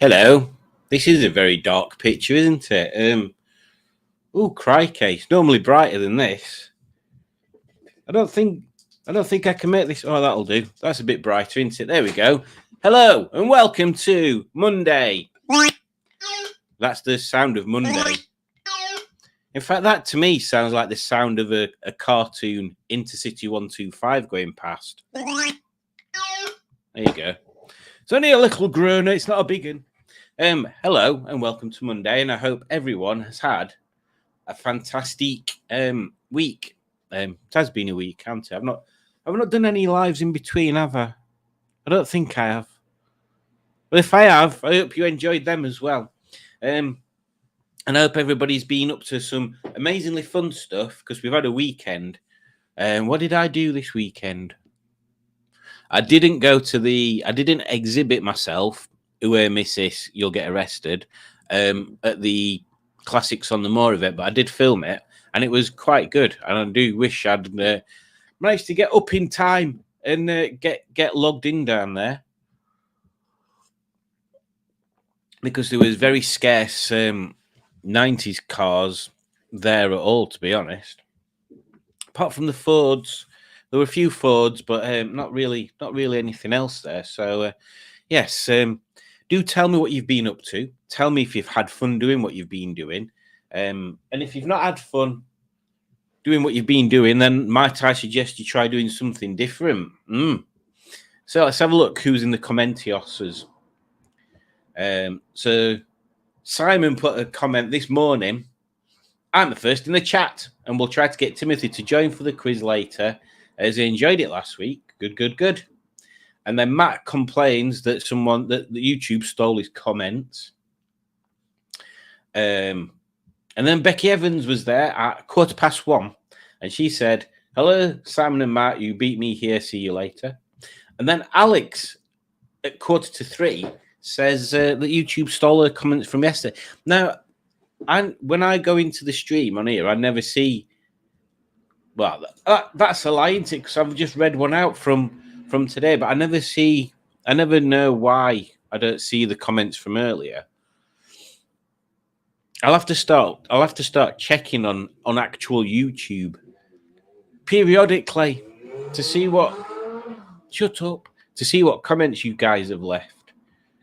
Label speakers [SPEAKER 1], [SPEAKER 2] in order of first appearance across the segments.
[SPEAKER 1] Hello. This is a very dark picture, isn't it? Oh, crikey! It's normally brighter than this. I don't think. I don't think I can make this. Oh, that'll do. That's a bit brighter, isn't it? There we go. Hello and welcome to Monday. That's the sound of Monday. In fact, that to me sounds like the sound of a cartoon Intercity 125 going past. There you go. It's only a little groaner. It's not a big one. Hello and welcome to Monday, and I hope everyone has had a fantastic week. It has been a week, hasn't it? I've not done any lives in between, have I? I don't think I have. But if I have, I hope you enjoyed them as well. And I hope everybody's been up to some amazingly fun stuff because we've had a weekend. What did I do this weekend? I didn't exhibit myself. Mrs. You'll get arrested at the Classics on the Moor event, but I did film it and it was quite good. And I do wish I'd managed to get up in time and get logged in down there because there was very scarce 90s cars there at all, to be honest. Apart from the Fords, there were a few Fords, but not really anything else there. So yes. Do tell me what you've been up to. Tell me if you've had fun doing what you've been doing. And if you've not had fun doing what you've been doing, then might I suggest you try doing something different? So let's have a look who's in the commentiosos. So Simon put a comment this morning. I'm the first in the chat, and we'll try to get Timothy to join for the quiz later, as he enjoyed it last week. Good. And then Matt complains that that YouTube stole his comments. And then Becky Evans was there at 1:15, and she said, "Hello, Simon and Matt. You beat me here. See you later." And then Alex at 2:45 says that YouTube stole her comments from yesterday. Now, when I go into the stream on here, I never see. Well, that's a lie, isn't it? Because I've just read one out from today, but I never know why I don't see the comments from earlier. I'll have to start checking on actual YouTube periodically to see what comments you guys have left,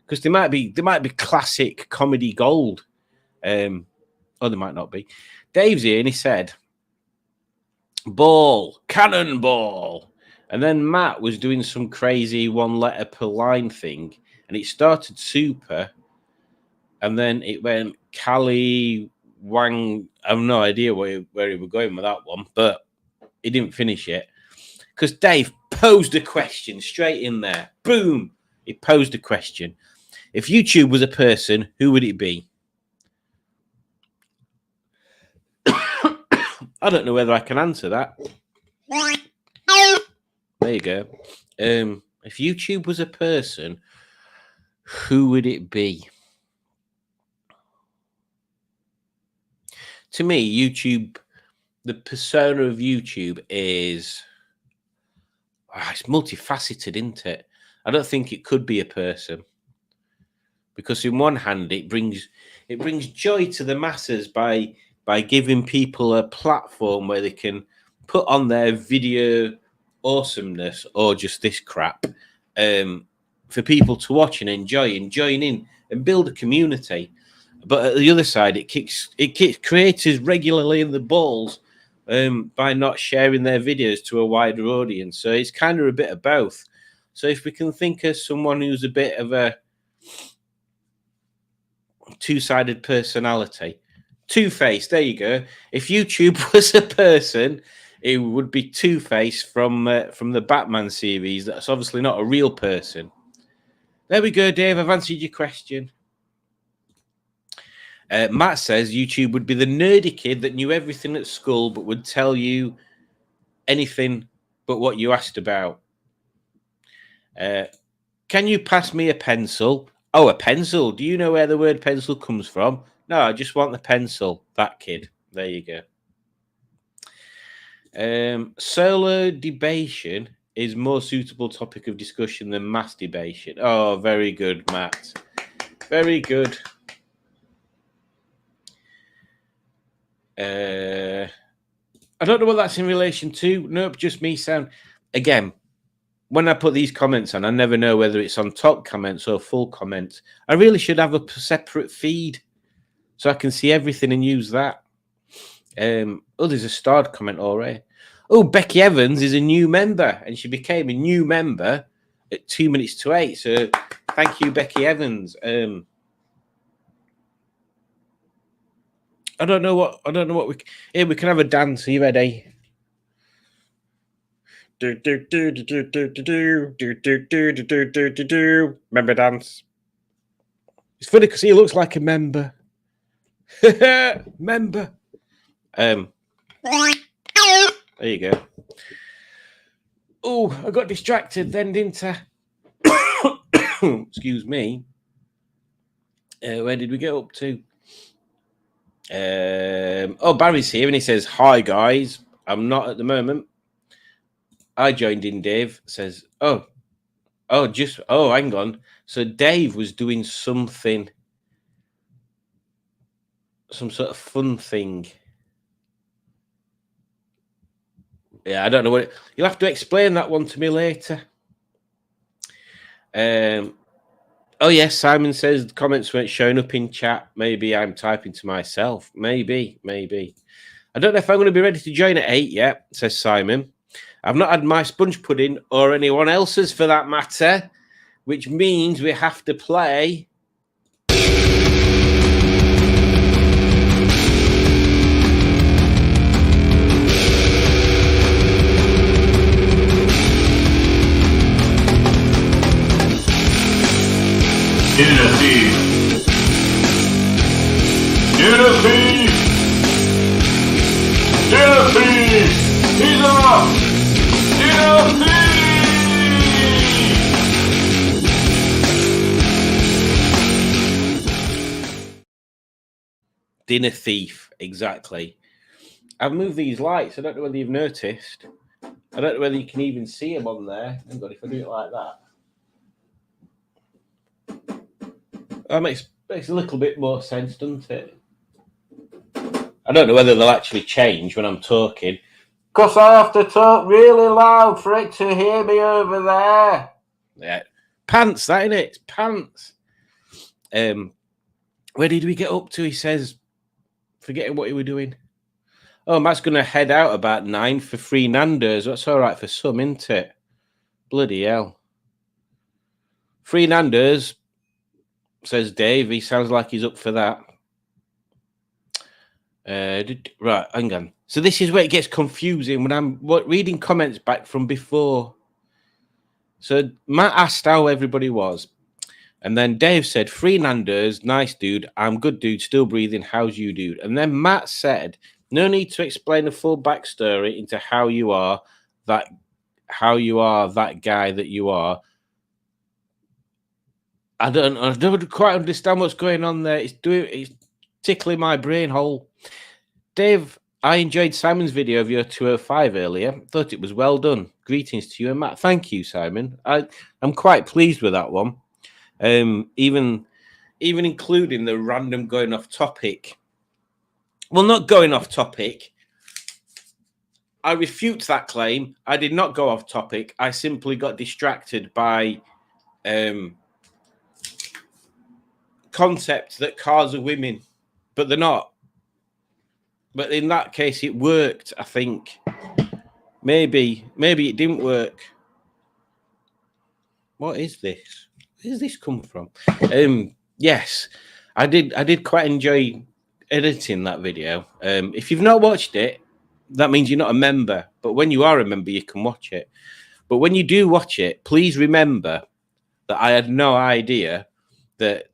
[SPEAKER 1] because they might be classic comedy gold, or they might not be. Dave's here and he said, "Ball, cannonball." And then Matt was doing some crazy one letter per line thing, and it started super, and then it went Cali Wang. I have no idea where he was going with that one, but he didn't finish it because Dave posed a question straight in there. Boom! He posed a question. If YouTube was a person, who would it be? I don't know whether I can answer that. There you go. If YouTube was a person, who would it be? To me, YouTube, the persona of YouTube is it's multifaceted, isn't it? I don't think it could be a person, because in one hand it brings joy to the masses by giving people a platform where they can put on their video awesomeness or just this crap for people to watch and enjoy and join in and build a community. But at the other side, it kicks creators regularly in the balls by not sharing their videos to a wider audience. So it's kind of a bit of both. So if we can think of someone who's a bit of a two-sided personality, Two-Face, there you go. If YouTube was a person, it would be Two-Face from the Batman series. That's obviously not a real person. There we go, Dave. I've answered your question. Matt says YouTube would be the nerdy kid that knew everything at school but would tell you anything but what you asked about. Can you pass me a pencil? Oh, a pencil. Do you know where the word pencil comes from? No, I just want the pencil. That kid. There you go. Solo debation is more suitable topic of discussion than mass debation. Oh, very good, Matt. Very good. I don't know what that's in relation to. Nope, just me sound. Again, when I put these comments on, I never know whether it's on top comments or full comments. I really should have a separate feed so I can see everything and use that. Oh, there's a starred comment already. Oh, Becky Evans is a new member, and she became a new member at 2 minutes to 8. So thank you, Becky Evans. I don't know what we. Here, we can have a dance. Are you ready? Member dance. It's funny because he looks like a member. Member. There you go. Oh, I got distracted then, didn't I? Excuse me. Where did we get up to? Oh, Barry's here and he says, "Hi guys, I'm not at the moment. I joined in." Dave says, hang on. So Dave was doing something, some sort of fun thing. Yeah, I don't know what you'll have to explain that one to me later. Oh yes, Simon says the comments weren't showing up in chat. Maybe I'm typing to myself. Maybe. I don't know if I'm going to be ready to join at 8 yet, says Simon. I've not had my sponge pudding or anyone else's for that matter, which means we have to play. Dinner thief, exactly. I've moved these lights. I don't know whether you've noticed. I don't know whether you can even see them on there. Hang on, if I do it like that. That makes a little bit more sense, doesn't it? I don't know whether they'll actually change when I'm talking, because I have to talk really loud for it to hear me over there. Yeah, pants, that innit? It's pants. Where did we get up to? He says, forgetting what he were doing. Oh, Matt's going to head out about 9 for free Nando's. That's all right for some, isn't it? Bloody hell. Free Nando's, says Dave. He sounds like he's up for that. Right, hang on. So this is where it gets confusing when I'm reading comments back from before. So Matt asked how everybody was. And then Dave said, free Nando's, nice dude. I'm good, dude, still breathing. How's you, dude? And then Matt said, no need to explain the full backstory into how you are that guy that you are. I don't quite understand what's going on there. It's tickling my brain hole. Dave, I enjoyed Simon's video of your 205 earlier. Thought it was well done. Greetings to you and Matt. Thank you, Simon. I'm quite pleased with that one. Even including the random going off topic. Well, not going off topic. I refute that claim. I did not go off topic. I simply got distracted by concepts that cars are women, but they're not. But in that case, it worked, I think. Maybe it didn't work. What is this? Where does this come from? Yes, I did quite enjoy editing that video. If you've not watched it, that means you're not a member. But when you are a member, you can watch it. But when you do watch it, please remember that I had no idea that...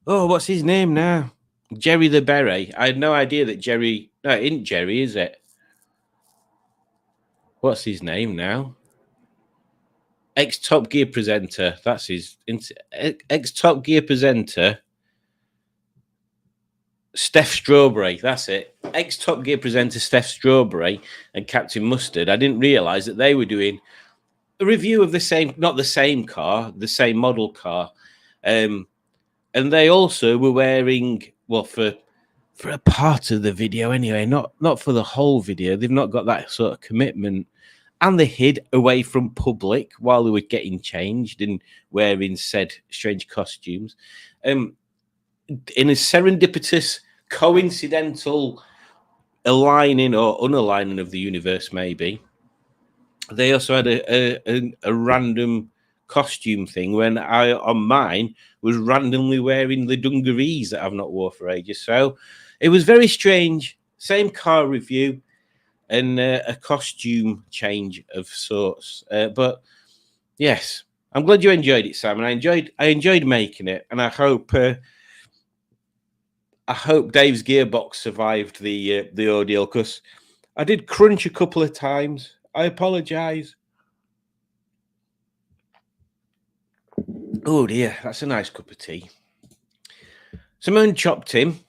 [SPEAKER 1] what's his name now? Jerry the Beret. I had no idea that Jerry... No, it isn't Jerry, is it? What's his name now? Ex-Top Gear presenter. That's his... Ex-Top Gear presenter. Steph Strawberry. That's it. Ex-Top Gear presenter Steph Strawberry and Captain Mustard. I didn't realise that they were doing a review of the same, not the same car, the same model car. And they also were wearing, well, for a part of the video anyway, not for the whole video. They've not got that sort of commitment. And they hid away from public while they were getting changed and wearing said strange costumes. In a serendipitous, coincidental aligning or unaligning of the universe, maybe, they also had a random costume thing when I, on mine, was randomly wearing the dungarees that I've not wore for ages. So it was very strange. Same car review and a costume change of sorts. But yes, I'm glad you enjoyed it, Simon. I enjoyed making it, and I hope Dave's gearbox survived the ordeal, because I did crunch a couple of times. I apologise. Oh dear, that's a nice cup of tea. Simone chopped him,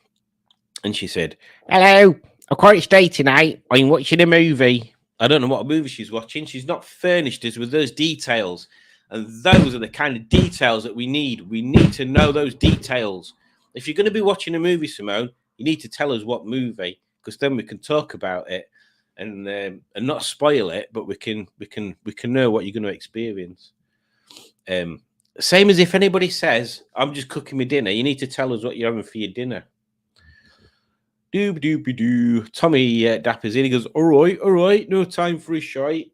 [SPEAKER 1] and she said, "Hello, I can't stay tonight. I'm watching a movie." I don't know what movie she's watching. She's not furnished us with those details, and those are the kind of details that we need. We need to know those details. If you're going to be watching a movie, Simone, you need to tell us what movie, because then we can talk about it and not spoil it, but we can know what you're going to experience. Same as if anybody says, "I'm just cooking my dinner," you need to tell us what you're having for your dinner. Doo. Tommy Dapper's in. He goes, all right, no time for a shite.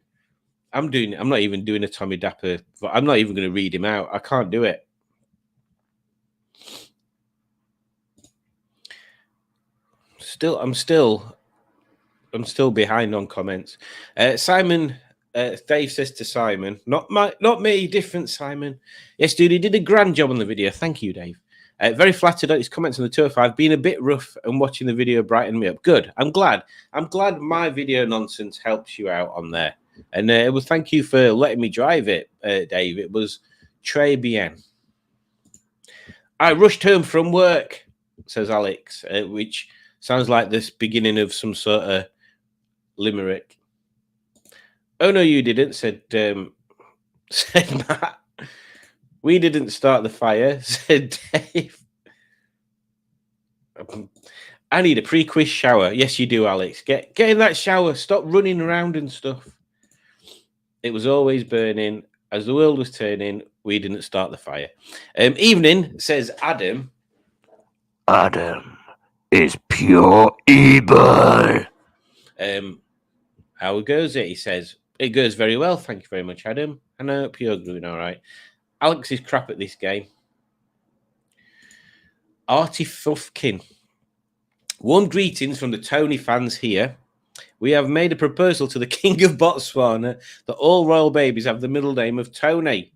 [SPEAKER 1] I'm not even doing a Tommy Dapper. I'm not even going to read him out. I can't do it. I'm still behind on comments. Simon, Dave says to Simon, not me, different Simon. Yes, dude, he did a grand job on the video. Thank you, Dave. Very flattered at his comments on the 205. Being a bit rough and watching the video brightened me up. Good. I'm glad my video nonsense helps you out on there. And well, thank you for letting me drive it, Dave. It was très bien. I rushed home from work, says Alex, which sounds like this beginning of some sort of limerick. Oh no, you didn't, said said Matt. We didn't start the fire, said Dave. I need a pre-quiz shower. Yes, you do, Alex. Get in that shower. Stop running around and stuff. It was always burning. As the world was turning, we didn't start the fire. Evening, says Adam. Adam is pure evil. How goes it? He says, it goes very well. Thank you very much, Adam. And I hope you're doing all right. Alex is crap at this game. Artie Fuffkin. Warm greetings from the Tony fans here. We have made a proposal to the King of Botswana that all royal babies have the middle name of Tony.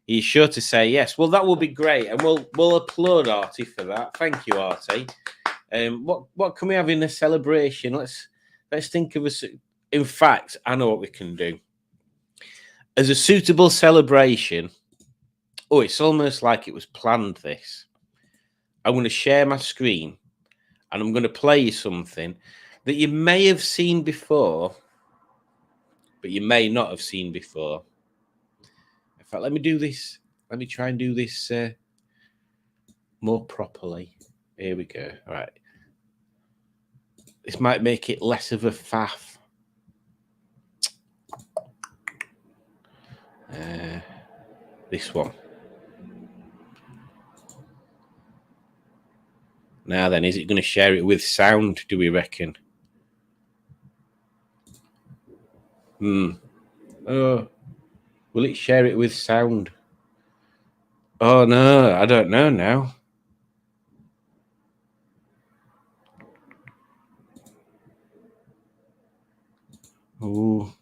[SPEAKER 1] He's sure to say yes. Well, that will be great, and we'll applaud Artie for that. Thank you, Artie. What can we have in a celebration? Let's think of us. In fact, I know what we can do. As a suitable celebration, it's almost like it was planned, this. I'm going to share my screen, and I'm going to play you something that you may have seen before, but you may not have seen before. In fact, let me do this. Let me try and do this more properly. Here we go. All right. This might make it less of a faff. This one. Now then, is it going to share it with sound, do we reckon? Oh, will it share it with sound? Oh, no, I don't know now. Oh,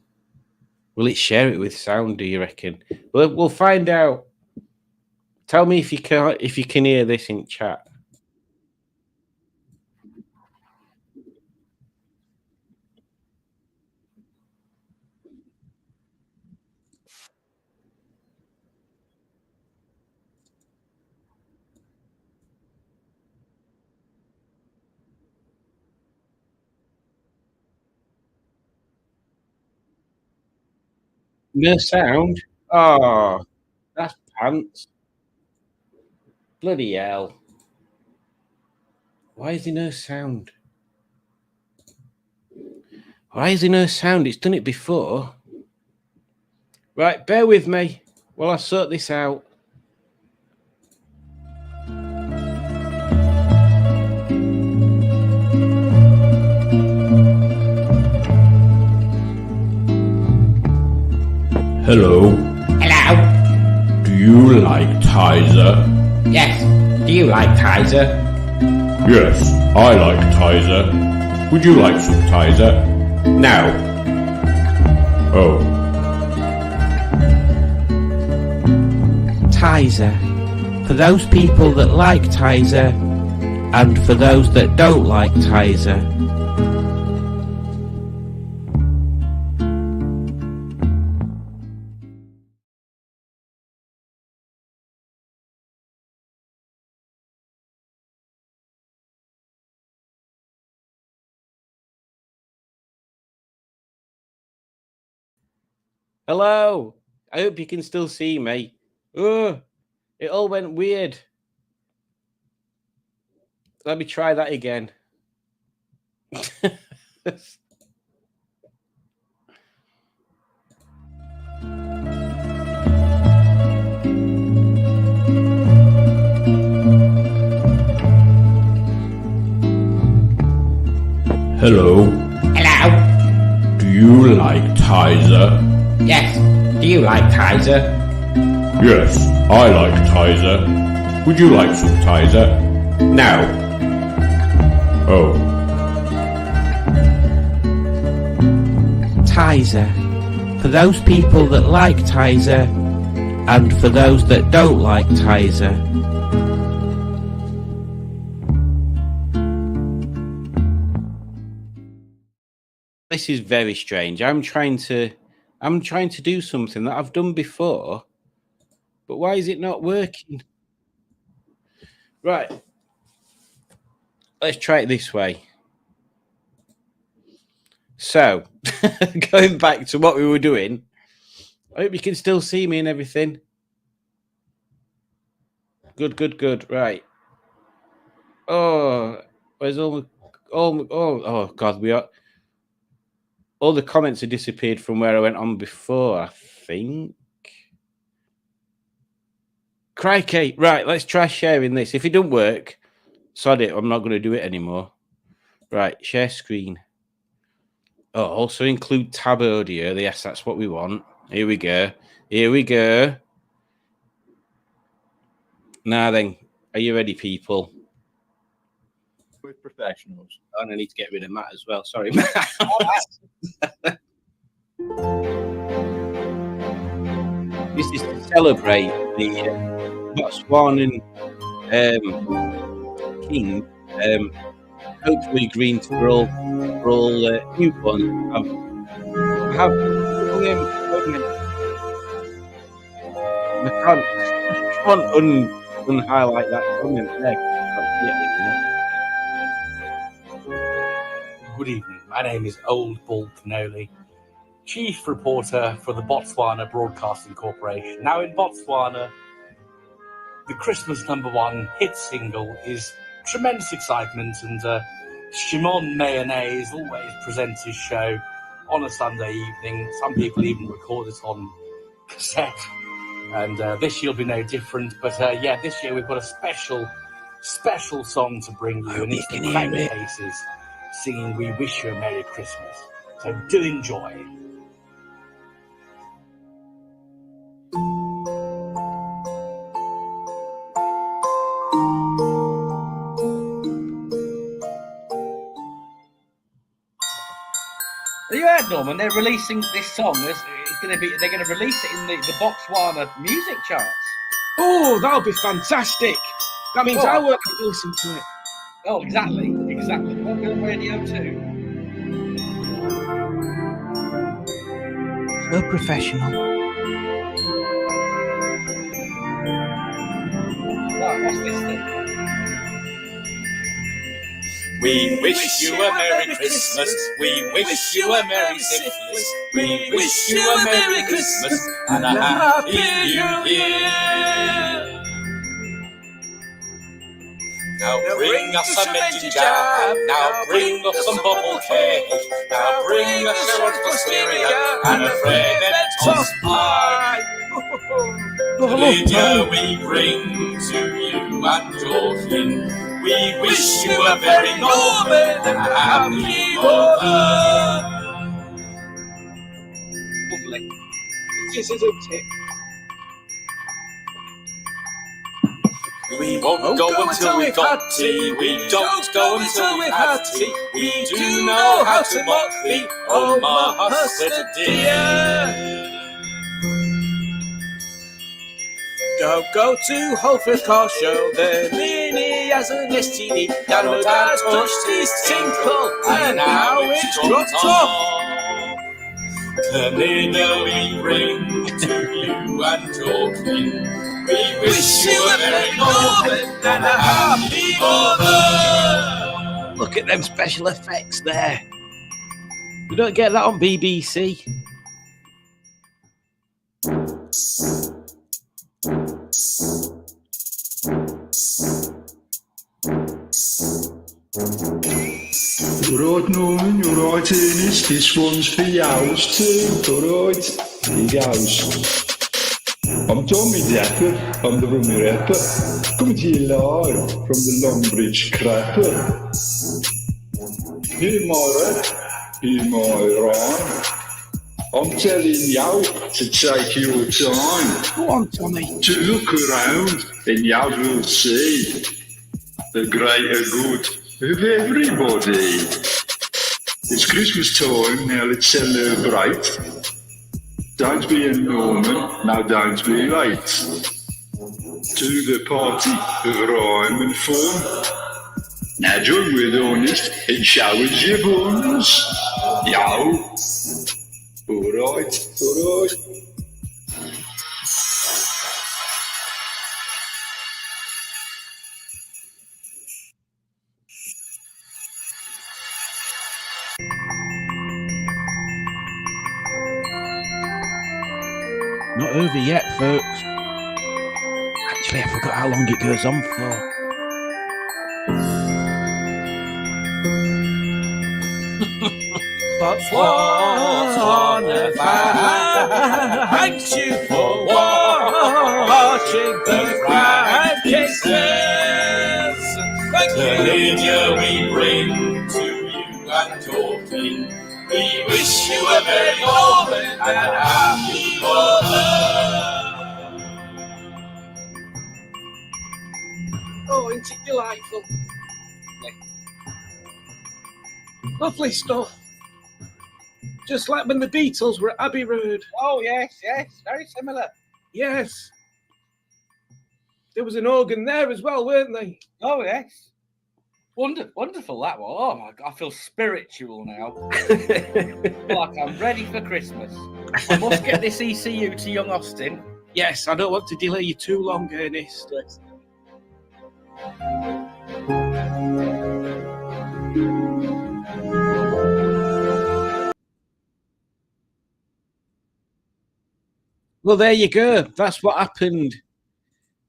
[SPEAKER 1] will it share it with sound, do you reckon? We'll find out. Tell me if you can hear this in chat. No sound. Oh, that's pants. Bloody hell. Why is there no sound? Why is there no sound? It's done it before. Right, bear with me while I sort this out.
[SPEAKER 2] Hello.
[SPEAKER 3] Hello.
[SPEAKER 2] Do you like Tizer?
[SPEAKER 3] Yes. Do you like Tizer?
[SPEAKER 2] Yes, I like Tizer. Would you like some Tizer?
[SPEAKER 3] No.
[SPEAKER 2] Oh.
[SPEAKER 4] Tizer. For those people that like Tizer, and for those that don't like Tizer.
[SPEAKER 1] Hello. I hope you can still see me. Oh, it all went weird. Let me try that again.
[SPEAKER 2] Hello.
[SPEAKER 3] Hello.
[SPEAKER 2] Do you like Tizer?
[SPEAKER 3] Yes. Do you like Tizer?
[SPEAKER 2] Yes, I like Tizer. Would you like some Tizer?
[SPEAKER 3] No.
[SPEAKER 2] Oh.
[SPEAKER 4] Tizer. For those people that like Tizer, and for those that don't like Tizer.
[SPEAKER 1] This is very strange. I'm trying to do something that I've done before, but why is it not working? Right. Let's try it this way. So, going back to what we were doing, I hope you can still see me and everything. Good. Right. Oh, where's oh God, all the comments have disappeared from where I went on before, I think. Crikey. Right, let's try sharing this. If it don't work, sod it, I'm not going to do it anymore. Right, share screen. Oh, also include tab audio. Yes, that's what we want. Here we go. Now then, are you ready, people?
[SPEAKER 5] With professionals.
[SPEAKER 1] Oh, and I need to get rid of Matt as well. Sorry, Matt. This is to celebrate the Botswanan king. Hopefully, greens for all newborns. I can't unhighlight that comment there.
[SPEAKER 5] Good evening. My name is Old Bull Canoli, Chief Reporter for the Botswana Broadcasting Corporation. Now in Botswana, the Christmas #1 hit single is tremendous excitement, and Shimon Mayonnaise always presents his show on a Sunday evening. Some people even record it on cassette, and this year will be no different. But this year we've got a special song to bring you, and it's the Crackcases singing "We Wish You a Merry Christmas." So do enjoy. You heard, Norman? They're releasing this song. They're going to release it in the Botswana music charts.
[SPEAKER 1] Oh, that'll be fantastic. That means I won't have to listen to it.
[SPEAKER 5] Oh, exactly. What will radio too?
[SPEAKER 4] So professional.
[SPEAKER 5] Right, what's this thing?
[SPEAKER 6] We wish you a Merry Christmas. We wish you a Merry Syphilis. We wish you a Merry Christmas and a Happy New Year. Now bring us some ginger, now bring us some bubble cake, now bring us some posterior and a Fred toast pie. Lydia, we bring to you and Dorothy. We wish you a very Norman and a happy Northern.
[SPEAKER 7] Lovely. This is a tip.
[SPEAKER 6] We won't go until we've got tea. We don't go until we've had tea. We do know how to mock thee, oh Master dear.
[SPEAKER 7] Don't go to Holford Car Show, the Ninny has an STD. Download that touched his tinkle, and now it's dropped off.
[SPEAKER 6] Lydia, we bring to you and Dorothy. We wish you a very Norman and a happy Northern.
[SPEAKER 4] Look at them special effects there. We don't get that on BBC.
[SPEAKER 8] Alright, Norman, alright, Ernest, this one's for yours too, alright? Here you goes. I'm Tommy Dapper, I'm the rummy rapper, coming to you live from the Longbridge Crapper. Hear my rap, hear my rhyme. I'm telling you to take your time.
[SPEAKER 4] Go on, Tommy.
[SPEAKER 8] To look around, and you will see the greater good of everybody. It's Christmas time, now let's celebrate. Don't be a Norman, now don't be late. To the party of rhyme and fun. Now join with Honest and show us your buns. Yo. Alright, alright.
[SPEAKER 4] Not over yet, folks. Actually, I forgot how long it goes on for.
[SPEAKER 7] But Botswana, thank you for watching the Pride Kisses. Thank you.
[SPEAKER 6] Lydia, we bring to you and Dorothy. We wish you a very Norman and a happy Northern.
[SPEAKER 7] Oh, isn't it delightful? Lovely stuff. Just like when the Beatles were at Abbey Road.
[SPEAKER 5] Oh, yes, very similar.
[SPEAKER 7] Yes. There was an organ there as well, weren't they?
[SPEAKER 5] Oh, yes. Wonderful that was. Oh my God, I feel spiritual now. Like I'm ready for Christmas. I must get this ECU to young Austin.
[SPEAKER 7] Yes, I don't want to delay you too long, Ernest.
[SPEAKER 1] Well, there you go. That's what happened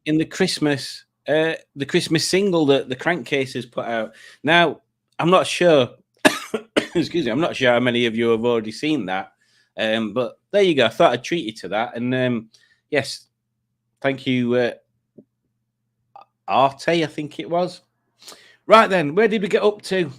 [SPEAKER 1] in the Christmas single that the Crankcases put out. Now, I'm not sure. Excuse me. I'm not sure how many of you have already seen that. But there you go. I thought I'd treat you to that. And yes, thank you, Arte, I think it was. Right then, where did we get up to?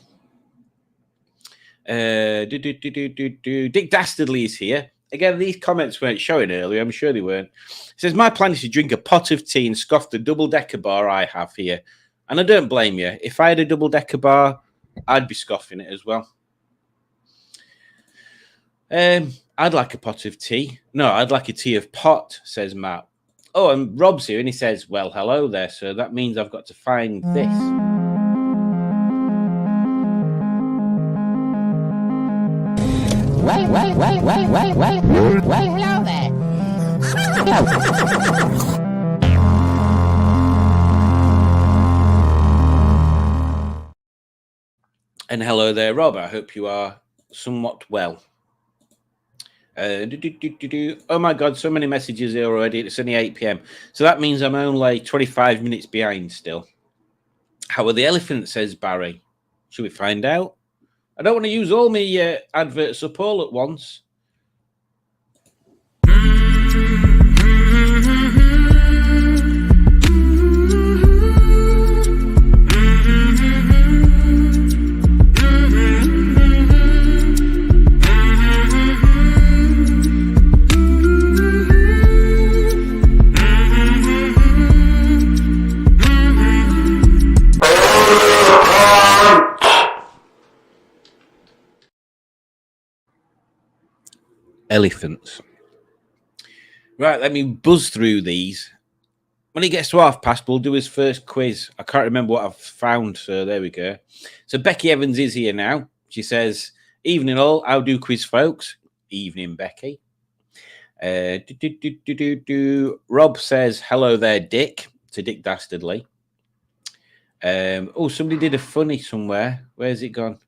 [SPEAKER 1] Dick Dastardly is here. Again, these comments weren't showing earlier. I'm sure they weren't. It says, my plan is to drink a pot of tea and scoff the double-decker bar I have here. And I don't blame you. If I had a double-decker bar, I'd be scoffing it as well. I'd like a pot of tea. No, I'd like a tea of pot, says Matt. Oh, and Rob's here, and he says, well, hello there, sir. That means I've got to find this.
[SPEAKER 9] Well, hello there.
[SPEAKER 1] And hello there, Rob. I hope you are somewhat well. Oh my God, so many messages here already. It's only 8 p.m. So that means I'm only 25 minutes behind still. How are the elephants, says Barry. Should we find out? I don't want to use all my adverts up all at once. Elephants. Right, let me buzz through these. When he gets to half past, we'll do his first quiz. I can't remember what I've found, so there we go. So Becky Evans is here now. She says, evening all, how do quiz folks? Evening, Becky. Rob says, hello there, Dick, to Dick Dastardly. Oh, somebody did a funny somewhere. Where's it gone?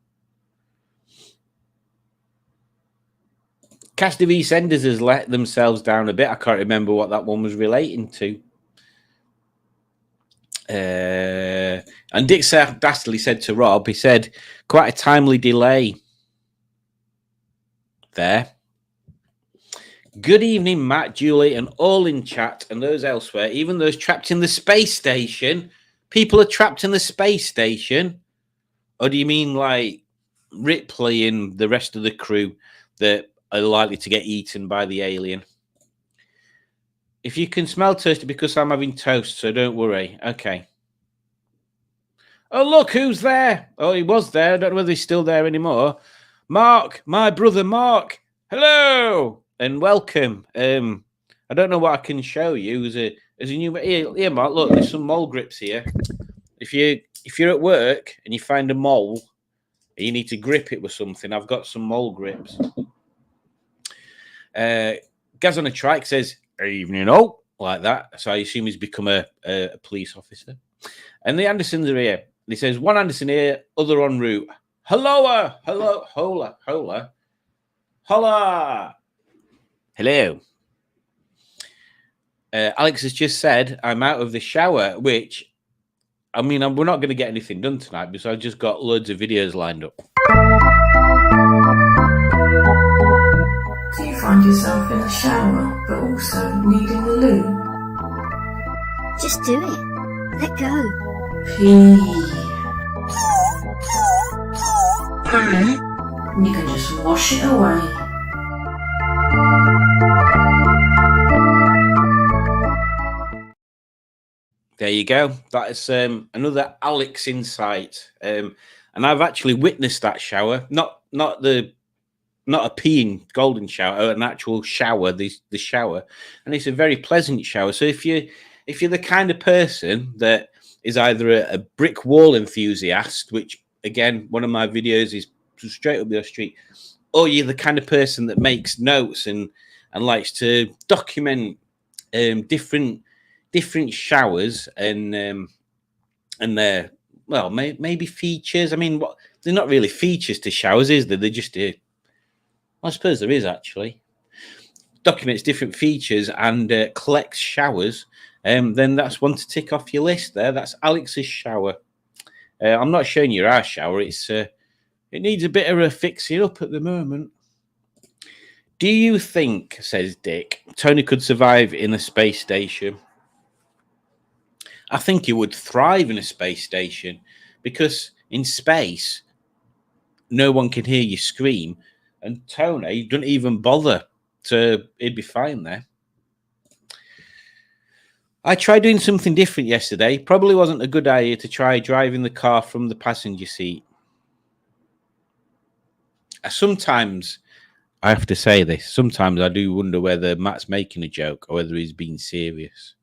[SPEAKER 1] Castor V Senders has let themselves down a bit. I can't remember what that one was relating to. And Dick Dastardly said to Rob, he said, quite a timely delay there. Good evening, Matt, Julie, and all in chat and those elsewhere, even those trapped in the space station. People are trapped in the space station? Or do you mean like Ripley and the rest of the crew that are likely to get eaten by the alien? If you can smell toasty, because I'm having toast, so don't worry. Okay. Oh, look, who's there? Oh, he was there. I don't know whether he's still there anymore. Mark, my brother Mark. Hello and welcome. I don't know what I can show you. As a new here, Mark. Look, there's some mole grips here. If you're at work and you find a mole, and you need to grip it with something, I've got some mole grips. Gaz on a trike says, evening all, like that. So I assume he's become a police officer. And the Andersons are here. He says, one Anderson here, other en route. Hello, hello, hola, hola, hola. Hello. Alex has just said, I'm out of the shower, which, I mean, we're not going to get anything done tonight because I've just got loads of videos lined up.
[SPEAKER 9] Do you find yourself in the shower, but also needing the loo?
[SPEAKER 10] Just do it. Let go.
[SPEAKER 9] Pee. You can just wash it away.
[SPEAKER 1] There you go. That is another Alex insight. And I've actually witnessed that shower. Not a peeing golden shower, an actual shower, the shower. And it's a very pleasant shower. So if you're the kind of person that is either a brick wall enthusiast, which again, one of my videos is straight up your street, or you're the kind of person that makes notes and likes to document different showers and their, well, maybe features. I mean, they're not really features to showers, is there? They're just I suppose there is actually. Documents different features and collects showers. Then that's one to tick off your list there. That's Alex's shower. I'm not showing you our shower. It needs a bit of a fixing up at the moment. Do you think, says Dick, Tony could survive in a space station? I think he would thrive in a space station because in space, no one can hear you scream. And Tony doesn't even bother, so he'd be fine there. I tried doing something different yesterday. Probably wasn't a good idea to try driving the car from the passenger seat. Sometimes, I have to say this, sometimes I do wonder whether Matt's making a joke or whether he's being serious.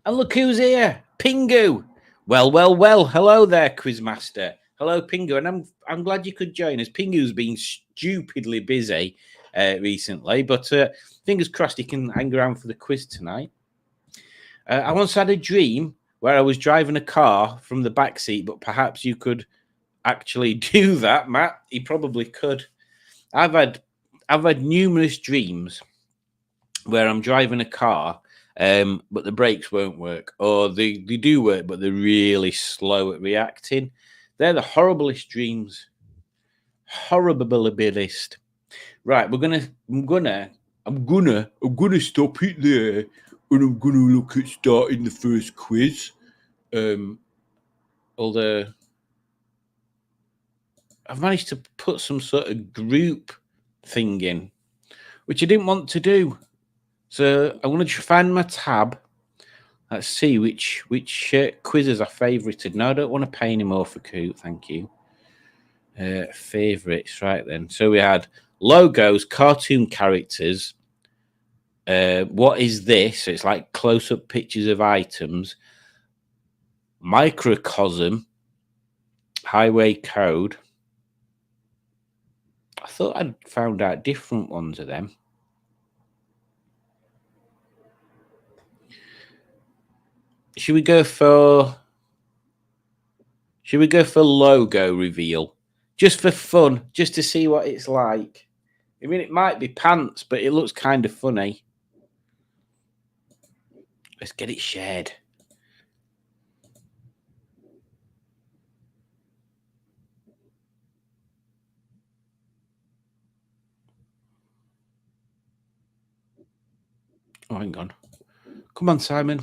[SPEAKER 1] And look who's here, Pingu. Well. Hello there, Quizmaster. Hello, Pingu, and I'm glad you could join us. Pingu's been stupidly busy recently, but fingers crossed he can hang around for the quiz tonight. I once had a dream where I was driving a car from the back seat, but perhaps you could actually do that, Matt. He probably could. I've had numerous dreams where I'm driving a car, but the brakes won't work, or they do work, but they're really slow at reacting. They're the horriblest dreams. Horriblest. Right, I'm gonna stop it there, and I'm gonna look at starting the first quiz. Although I've managed to put some sort of group thing in, which I didn't want to do. So I'm going to find my tab. Let's see which quizzes I favorited. No, I don't want to pay any more for Coot, thank you. Favorites, right then. So we had logos, cartoon characters. What is this? It's like close-up pictures of items. Microcosm. Highway code. I thought I'd found out different ones of them. Should we go for logo reveal? Just for fun, just to see what it's like. I mean, it might be pants, but it looks kind of funny. Let's get it shared. Oh, hang on. Come on, Simon.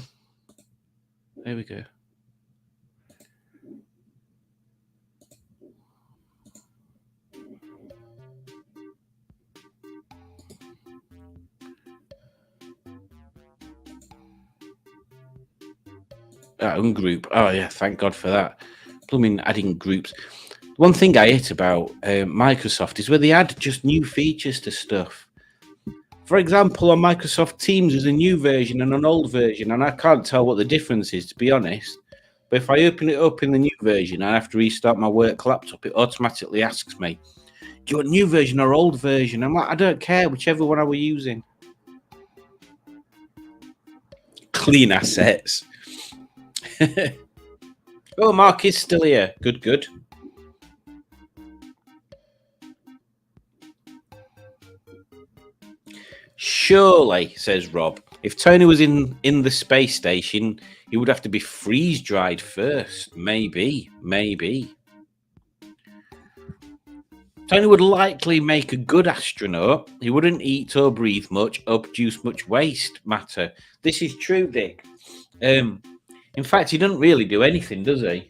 [SPEAKER 1] There we go. Ungroup. Oh, yeah, thank God for that. Plumbing adding groups. One thing I hate about Microsoft is where they add just new features to stuff. For example, on Microsoft Teams, there's a new version and an old version, and I can't tell what the difference is, to be honest. But if I open it up in the new version, I have to restart my work laptop. It automatically asks me, do you want new version or old version? I'm like, I don't care, whichever one I were using. Clean assets. Oh, Mark is still here. Good. Surely, says Rob, if Tony was in the space station, he would have to be freeze-dried first. Maybe. Tony would likely make a good astronaut. He wouldn't eat or breathe much or produce much waste matter. This is true, Dick. In fact, he doesn't really do anything, does he?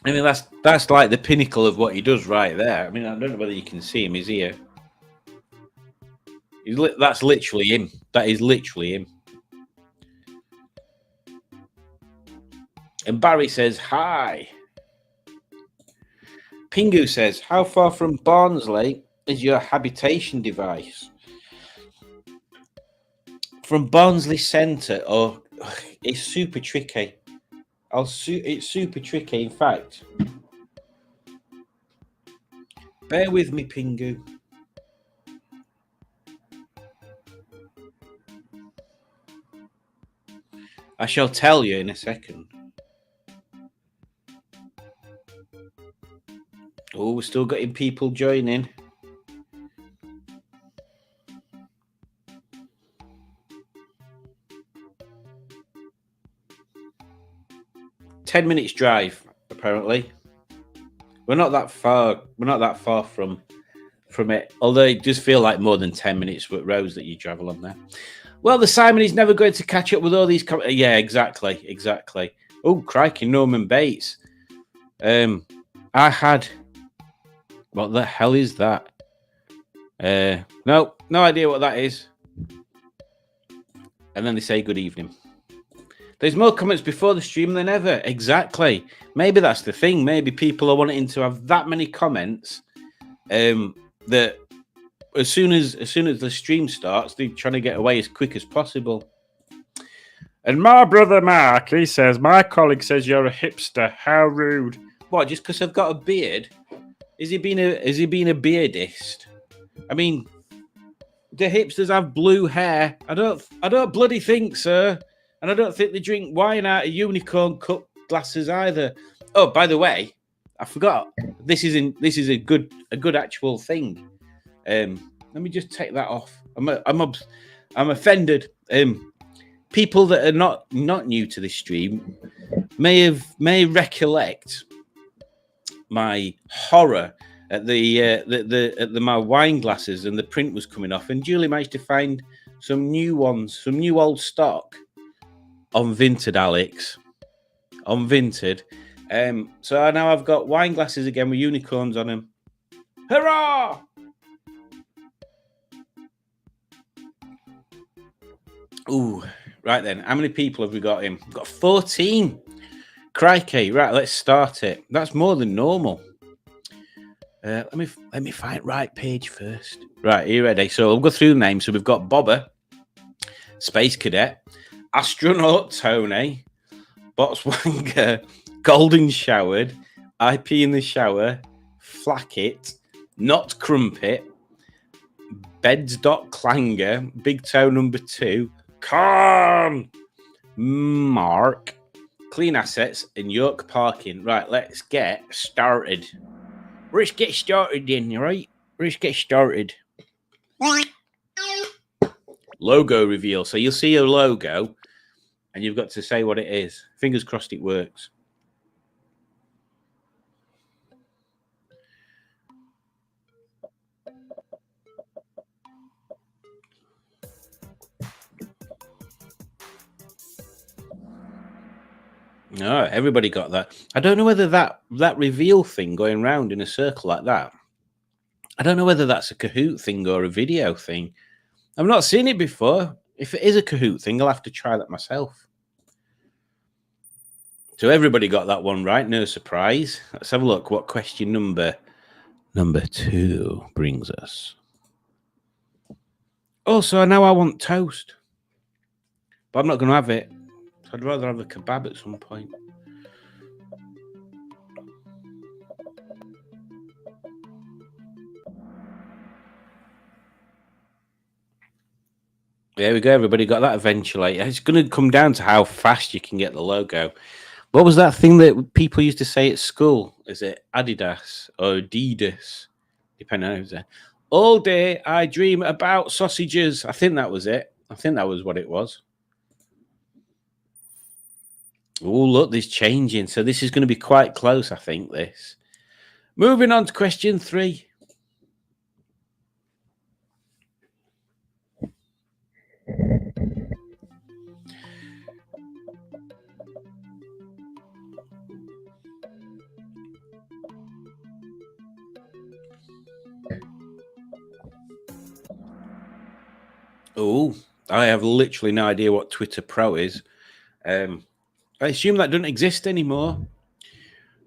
[SPEAKER 1] I mean, that's like the pinnacle of what he does right there. I mean, I don't know whether you can see him. He's here. That's literally him. That is literally him. And Barry says, hi. Pingu says, how far from Barnsley is your habitation device? From Barnsley Centre, it's super tricky. It's super tricky, in fact. Bear with me, Pingu. I shall tell you in a second. Oh, we're still getting people joining. $10 drive, apparently. We're not that far. We're not that far from it. Although it does feel like more than 10 minutes with roads that you travel on there. Well, the Simon is never going to catch up with all these. Yeah, exactly. Oh, crikey, Norman Bates. I had. What the hell is that? No idea what that is. And then they say good evening. There's more comments before the stream than ever. Exactly. Maybe that's the thing. Maybe people are wanting to have that many comments. That as soon as the stream starts, they're trying to get away as quick as possible. And my brother Mark, he says, my colleague says you're a hipster. How rude. What, just because I've got a beard? Is he being a beardist? I mean, the hipsters have blue hair. I don't bloody think, sir. And I don't think they drink wine out of unicorn cup glasses either. Oh, by the way, I forgot. This is a good actual thing. Let me just take that off. I'm offended. People that are not new to this stream may recollect my horror at the my wine glasses, and the print was coming off, and Julie managed to find some new ones, some new old stock on Vinted, Alex. On Vinted. So now I've got wine glasses again with unicorns on them. Hurrah! Ooh, right then. How many people have we got in? We've got 14. Crikey. Right, let's start it. That's more than normal. Let me find right page first. Right, are you ready? So we'll go through the names. So we've got Bobber, Space Cadet, Astronaut Tony, Botswanger, Golden Showered, IP in the Shower, Flackit, Not Crumpet, Beds.Clanger, Big Toe number 2, Khan, Mark, Clean Assets, and York Parking. Right, let's get started. Let's get started then, right? Let's get started. Logo reveal. So you'll see a logo, and you've got to say what it is. Fingers crossed it works. No, everybody got that. I don't know whether that reveal thing going round in a circle like that, I don't know whether that's a Kahoot thing or a video thing. I've not seen it before. If it is a Kahoot thing, I'll have to try that myself. So everybody got that one right. No surprise. Let's have a look what question number 2 brings us. Also, now I want toast. But I'm not going to have it. So I'd rather have a kebab at some point. There we go. Everybody got that eventually. It's going to come down to how fast you can get the logo. What was that thing that people used to say at school? Is it Adidas or Adidas? Depending on who's there. All day I dream about sausages. I think that was it. I think that was what it was. Oh, look, this changing. So this is going to be quite close, I think, this. Moving on to question 3. Oh, I have literally no idea what Twitter Pro is. I assume that doesn't exist anymore.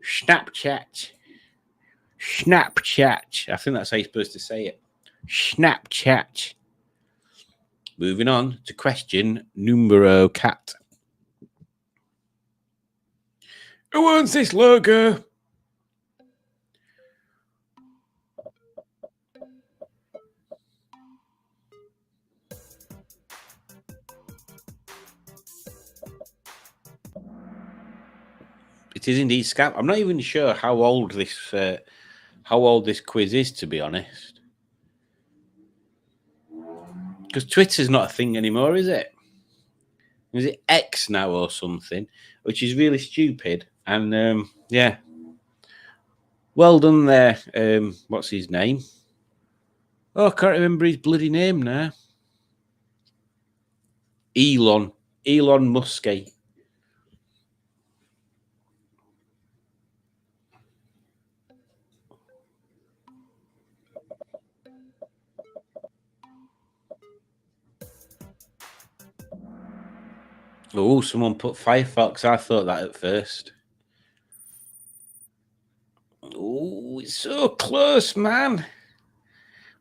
[SPEAKER 1] Snapchat. I think that's how you're supposed to say it. Snapchat. Moving on to question numero 4. Who owns this logo? It is indeed Scap. I'm not even sure how old this quiz is, to be honest. Because Twitter's not a thing anymore, is it? Is it X now or something? Which is really stupid. And yeah, well done there. What's his name? Oh, I can't remember his bloody name now. Elon Musk. Oh, someone put Firefox. I thought that at first. Oh, it's so close, man.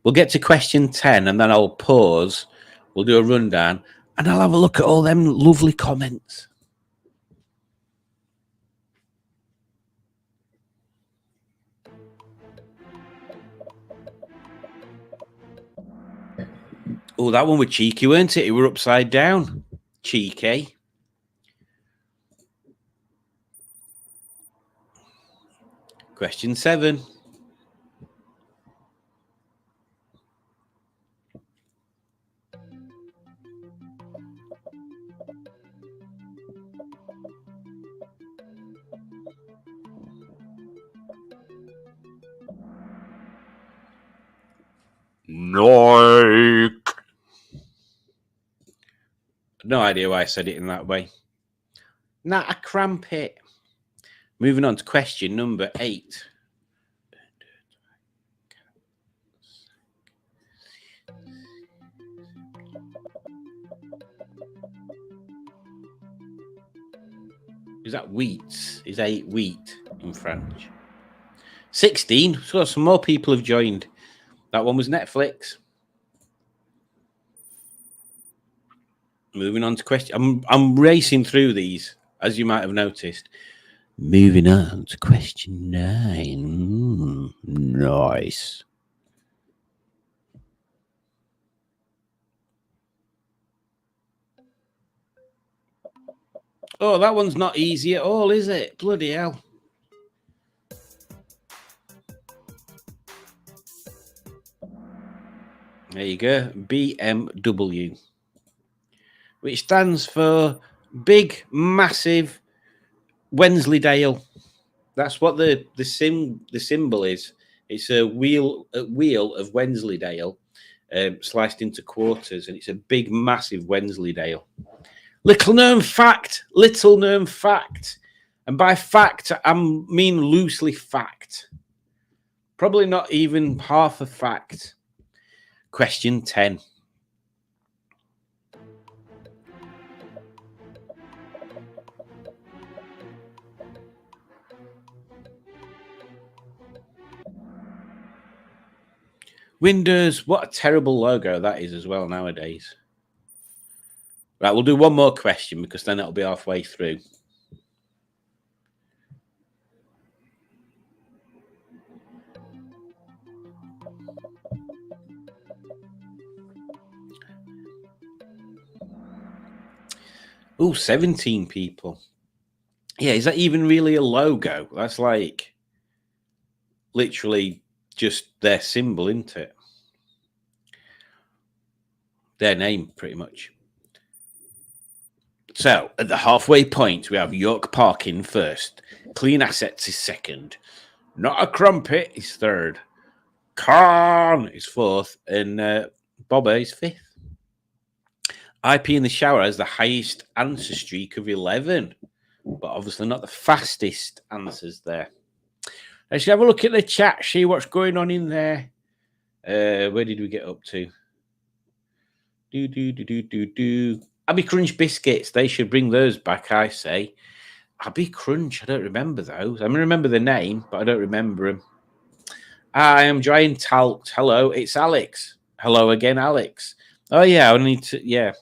[SPEAKER 1] We'll get to question 10 and then I'll pause. We'll do a rundown and I'll have a look at all them lovely comments. Oh, that one was cheeky, weren't it? It were upside down. Cheeky. Question 7.
[SPEAKER 2] Tronic.
[SPEAKER 1] No idea why I said it in that way. Not a crumpet. Moving on to question number 8. Is that wheat? Is 8 wheat in French? 16. So some more people have joined. That one was Netflix. Moving on to question. I'm racing through these, as you might have noticed. Moving on to question 9. Nice. Oh, that one's not easy at all, is it? Bloody hell. There you go. BMW. Which stands for Big Massive Wensleydale. That's what the symbol is. It's a wheel of Wensleydale sliced into quarters, and it's a big massive Wensleydale. Little known fact. And by fact, I mean loosely fact. Probably not even half a fact. Question 10. Windows, what a terrible logo that is as well nowadays. Right, we'll do one more question because then it'll be halfway through. Oh, 17 people. Yeah, is that even really a logo? That's like literally just their symbol, isn't it? Their name, pretty much. So, at the halfway point, we have York Parkin first. Clean Assets is second. Not a Crumpet is third. Khan is fourth. And Bobber is fifth. IP in the Shower has the highest answer streak of 11. But obviously not the fastest answers there. Let's have a look at the chat, see what's going on in there. Where did we get up to? Abbey Crunch biscuits. They should bring those back, I say. Abbey Crunch. I don't remember those. I remember the name, but I don't remember them. I am drying talc. Hello, it's Alex. Hello again, Alex. Oh, yeah, I need to... Yeah.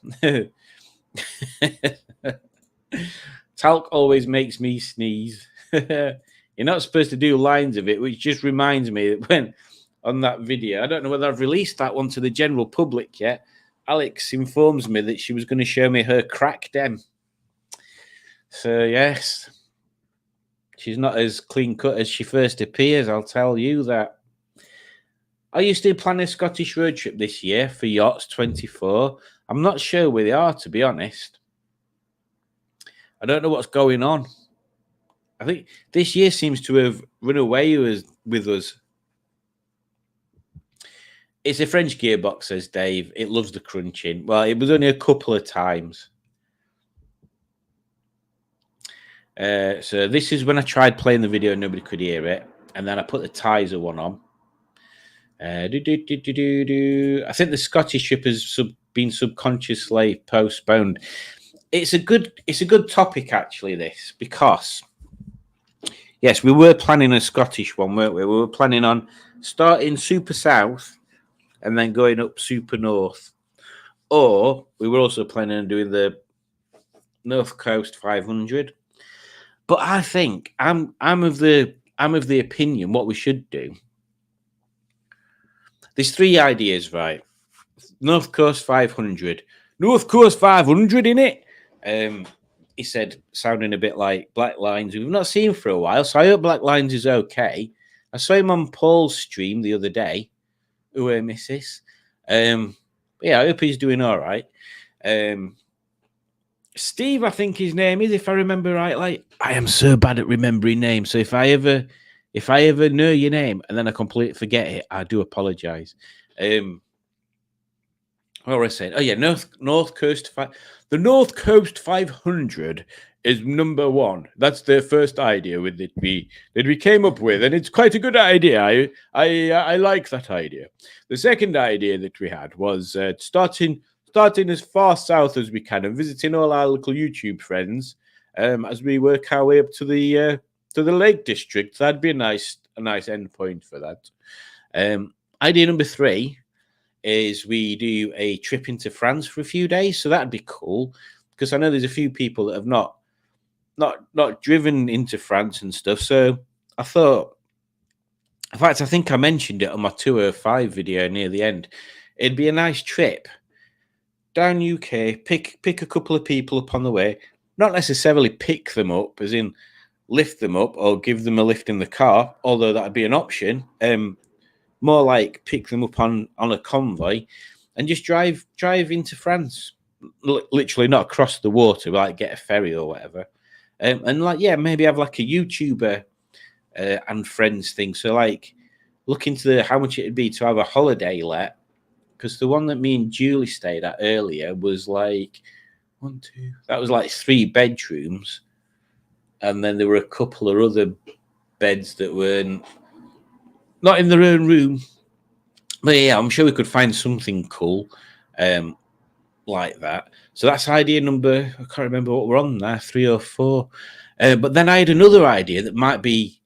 [SPEAKER 1] Talc always makes me sneeze. You're not supposed to do lines of it, which just reminds me that when on that video, I don't know whether I've released that one to the general public yet, Alex informs me that she was going to show me her crack den. So, yes, she's not as clean cut as she first appears, I'll tell you that. Are you still planning a Scottish road trip this year for Yachts 24? I'm not sure where they are, to be honest. I don't know what's going on. I think this year seems to have run away with us. It's a French gearbox, says Dave. It loves the crunching. Well, it was only a couple of times. So this is when I tried playing the video and nobody could hear it. And then I put the Tizer one on. I think the Scottish trip has been subconsciously postponed. It's a good topic, actually, this, because... Yes, we were planning a Scottish one, weren't we? We were planning on starting super south and then going up super north. Or we were also planning on doing the North Coast 500. But I think I'm of the opinion what we should do. There's 3 ideas, right? North Coast 500. North Coast 500 in it. he said, sounding a bit like Black Lines, we've not seen for a while. So I hope Black Lines is okay. I saw him on Paul's stream the other day. Who misses? Yeah, I hope he's doing all right. Steve, I think his name is, if I remember right. Like, I am so bad at remembering names. So if I ever know your name and then I completely forget it, I do apologize. What was I saying? Oh yeah, North Coast. The North Coast 500 is number one. That's the first idea that we came up with, and it's quite a good idea. I like that idea. The second idea that we had was starting as far south as we can and visiting all our local YouTube friends as we work our way up to the Lake District. That'd be a nice end point for that. Idea number 3 is we do a trip into France for a few days. So that'd be cool, because I know there's a few people that have not driven into France and stuff. So I thought, in fact, I think I mentioned it on my 205 video near the end. It'd be a nice trip down UK, pick a couple of people up on the way, not necessarily pick them up, as in lift them up or give them a lift in the car, although that'd be an option. More like pick them up on a convoy and just drive into France, literally not across the water, like get a ferry or whatever. And like, yeah, maybe have like a YouTuber and friends thing. So like look into how much it'd be to have a holiday let, because the one that me and Julie stayed at earlier was like 3 bedrooms. And then there were a couple of other beds that weren't not in their own room. But yeah, I'm sure we could find something cool like that. So that's idea number, I can't remember what we're on there, 3 or 4. But then I had another idea that might be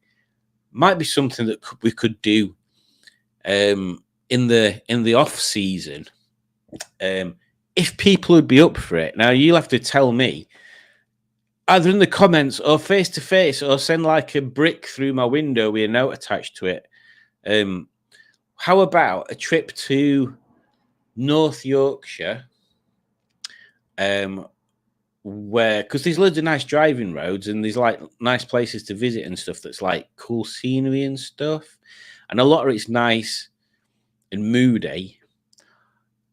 [SPEAKER 1] something that we could do in the off season. If people would be up for it. Now you'll have to tell me, either in the comments or face to face, or send like a brick through my window with a note attached to it. How about a trip to North Yorkshire, where, because there's loads of nice driving roads and there's like nice places to visit and stuff that's like cool scenery and stuff, and a lot of it's nice and moody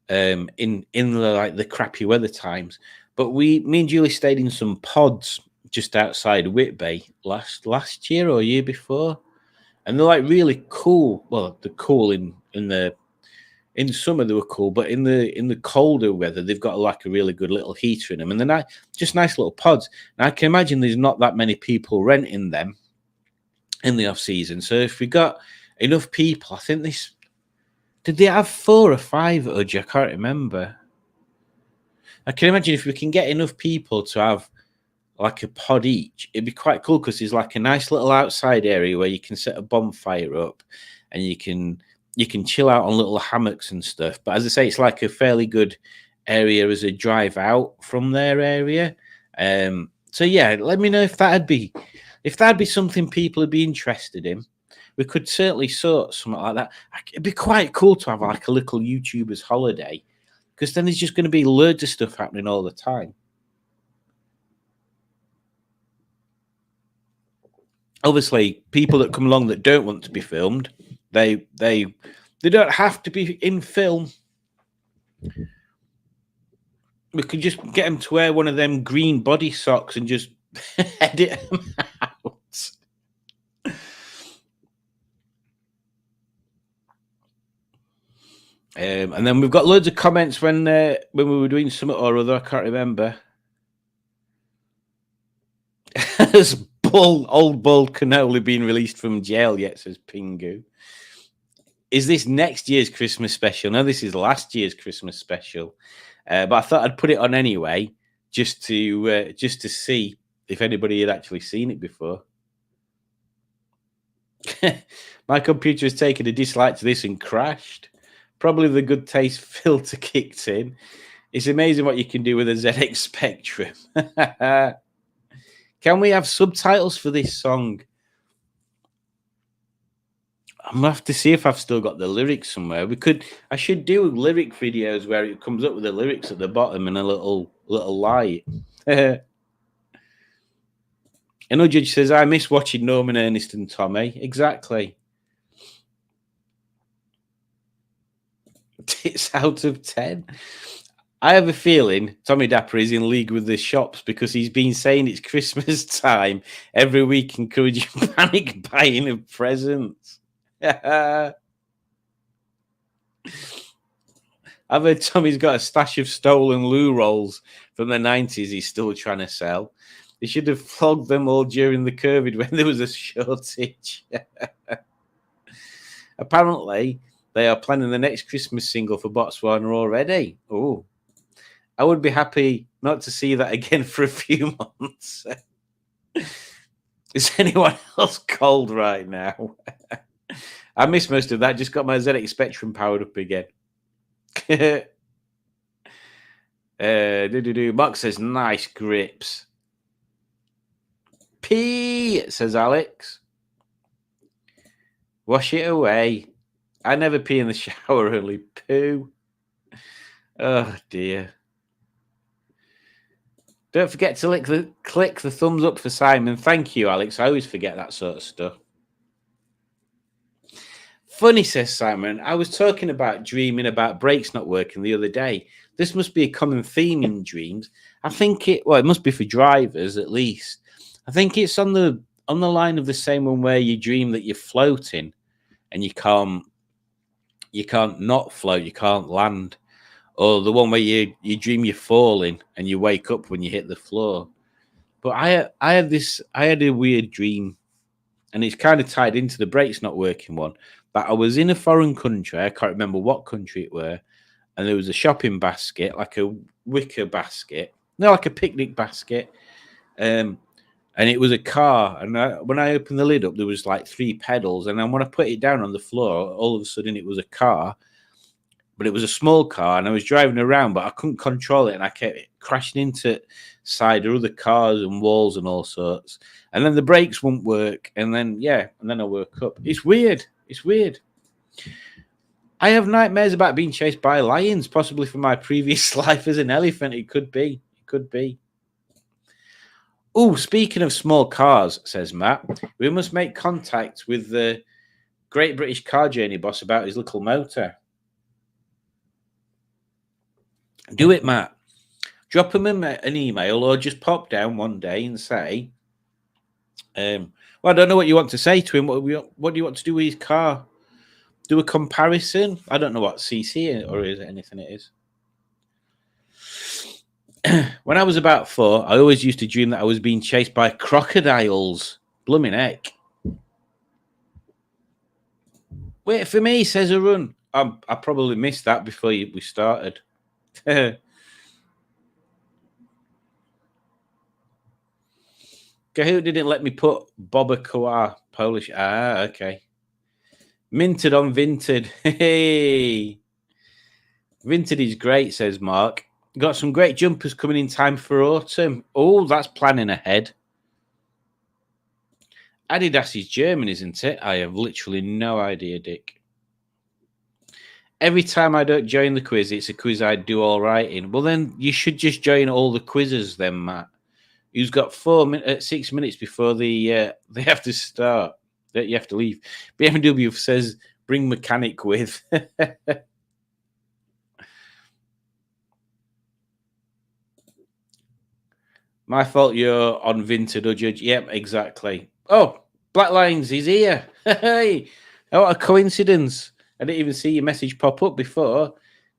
[SPEAKER 1] in the crappy weather times. But me and Julie stayed in some pods just outside Whitby last year or year before. And they're like really cool. Well, they're cool in summer they were cool, but in the colder weather they've got like a really good little heater in them, and they're just nice little pods. Now I can imagine there's not that many people renting them in the off season. So if we got enough people, I think did they have 4 or 5 at Udge? I can't remember. I can imagine if we can get enough people to have like a pod each, it'd be quite cool, because there's like a nice little outside area where you can set a bonfire up and you can chill out on little hammocks and stuff. But as I say, it's like a fairly good area as a drive out from their area. So yeah, let me know if that'd be something people would be interested in. We could certainly sort something like that. It'd be quite cool to have like a little YouTuber's holiday, because then there's just going to be loads of stuff happening all the time. Obviously, people that come along that don't want to be filmed, they don't have to be in film. We could just get them to wear one of them green body socks and just edit them out. And then we've got loads of comments when we were doing something or other. I can't remember. Has old bald cannoli being released from jail yet, says Pingu. Is this next year's Christmas special? No, this is last year's Christmas special. But I thought I'd put it on anyway, just to see if anybody had actually seen it before. My computer has taken a dislike to this and crashed. Probably the good taste filter kicked in. It's amazing what you can do with a ZX Spectrum. Can we have subtitles for this song? I'm gonna have to see if I've still got the lyrics somewhere. I should do lyric videos where it comes up with the lyrics at the bottom and a little light. And Udjudge says, I miss watching Norman, Ernest and Tommy. Exactly. It's out of 10. I have a feeling Tommy Dapper is in league with the shops because he's been saying it's Christmas time every week, encouraging panic buying of presents. I've heard Tommy's got a stash of stolen loo rolls from the 90s he's still trying to sell. They should have flogged them all during the COVID when there was a shortage. Apparently, they are planning the next Christmas single for Botswana already. Oh, I would be happy not to see that again for a few months. Is anyone else cold right now? I missed most of that. Just got my ZX Spectrum powered up again. Mark says, nice grips. Pee, says Alex. Wash it away. I never pee in the shower, only poo. Oh, dear. Don't forget to click the thumbs up for Simon. Thank you, Alex. I always forget that sort of stuff. Funny, says Simon. I was talking about dreaming about brakes not working the other day. This must be a common theme in dreams. I think it must be for drivers at least. I think it's on the line of the same one where you dream that you're floating and you can't not float, you can't land. Or the one where you dream you're falling and you wake up when you hit the floor. But I had a weird dream, and it's kind of tied into the brakes not working one. But I was in a foreign country, I can't remember what country it were, and there was a shopping basket, like a wicker basket, no, like a picnic basket, and it was a car. And when I opened the lid up, there was like 3 pedals, and then when I put it down on the floor, all of a sudden it was a car. But it was a small car, and I was driving around, but I couldn't control it, and I kept crashing into side of other cars and walls and all sorts. And then the brakes wouldn't work, and then I woke up. It's weird. It's weird. I have nightmares about being chased by lions, possibly from my previous life as an elephant. It could be. It could be. Oh, speaking of small cars, says Matt, we must make contact with the Great British Car Journey boss about his little motor. Do it, Matt. Drop him an email or just pop down one day and say, well, I don't know what you want to say to him. What do you want to do with his car? Do a comparison? I don't know what CC or is it anything it is. When I was about 4, I always used to dream that I was being chased by crocodiles. Blooming heck. Wait for me, says Arun. I probably missed that before we started. Kahoot didn't let me put Boba Polish. Ah, okay. Minted on Vinted. Hey. Vinted is great, says Mark. Got some great jumpers coming in time for autumn. Oh, that's planning ahead. Adidas is German, isn't it? I have literally no idea, Dick. Every time I don't join the quiz, it's a quiz I do all right in. Well, then you should just join all the quizzes then, Matt. Who's got 6 minutes before they have to start. That you have to leave. BMW says, bring mechanic with. My fault you're on Vinted, or Judge. Yep, exactly. Oh, Black Lions is here. Hey, what a coincidence. I didn't even see your message pop up before.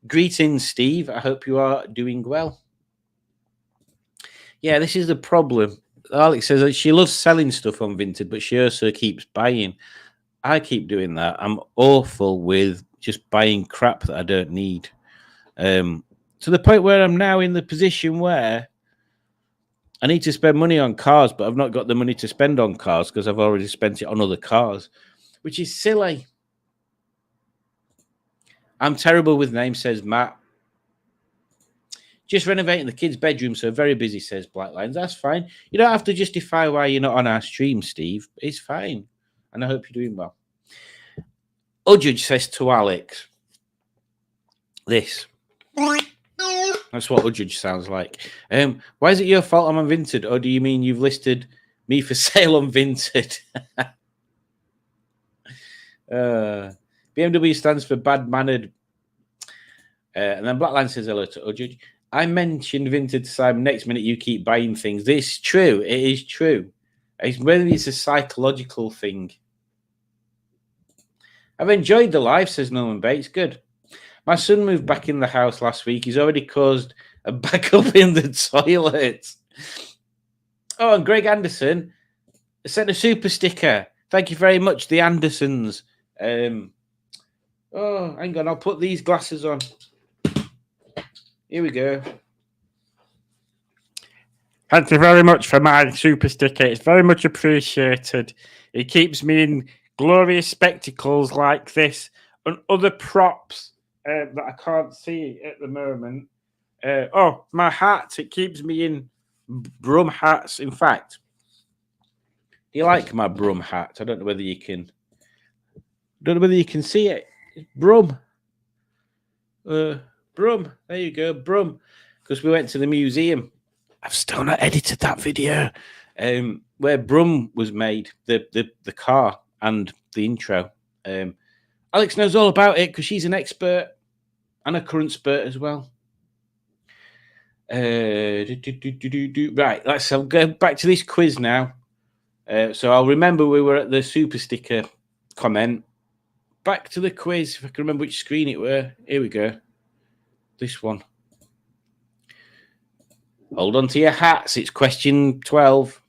[SPEAKER 1] Greetings, Steve. I hope you are doing well. Yeah, this is the problem. Alex says that she loves selling stuff on Vinted, but she also keeps buying. I keep doing that. I'm awful with just buying crap that I don't need. To the point where I'm now in the position where I need to spend money on cars, but I've not got the money to spend on cars because I've already spent it on other cars, which is silly. I'm terrible with names, says Matt. Just renovating the kids' bedroom, so very busy, says Black Lions. That's fine. You don't have to justify why you're not on our stream, Steve. It's fine. And I hope you're doing well. Udjudge says to Alex, this. That's what Udjudge sounds like. Why is it your fault I'm on Vinted? Or do you mean you've listed Me for sale on Vinted. BMW stands for bad mannered. And then Blackline says hello to Judge. I mentioned Vinted to Simon. Next minute, you keep buying things. This is true. It is true. It's maybe it's a psychological thing. I've enjoyed the life, says Norman Bates. Good. My son moved back in the house last week. He's already caused a backup in the toilet. Oh, and Greg Anderson sent a super sticker. Thank you very much, the Andersons. Oh, hang on. I'll put these glasses on. Here we go. Thank you very much for my super sticker. It's very much appreciated. It keeps me in glorious spectacles like this and other props that I can't see at the moment. My hat. It keeps me in Brum hats. In fact, do you like my Brum hat? I don't know whether you can. See it. It's Brum. Brum. There you go. Brum. Because we went to the museum. I've still not edited that video where Brum was made, the car and the intro. Alex knows all about it because she's an expert and a current spurt as well. Right, I'll go back to this quiz now. So I'll remember we were at the super sticker comment. Back to the quiz, if I can remember which screen it were. Here we go. This one. Hold on to your hats. It's question 12.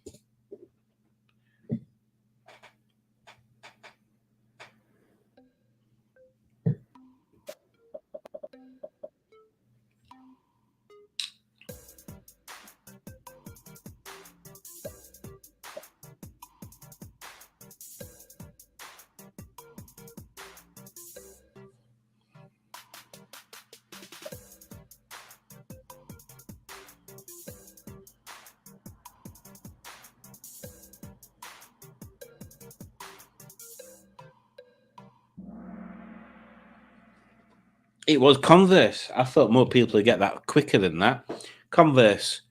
[SPEAKER 1] It was Converse. I thought more people would get that quicker than that. Converse.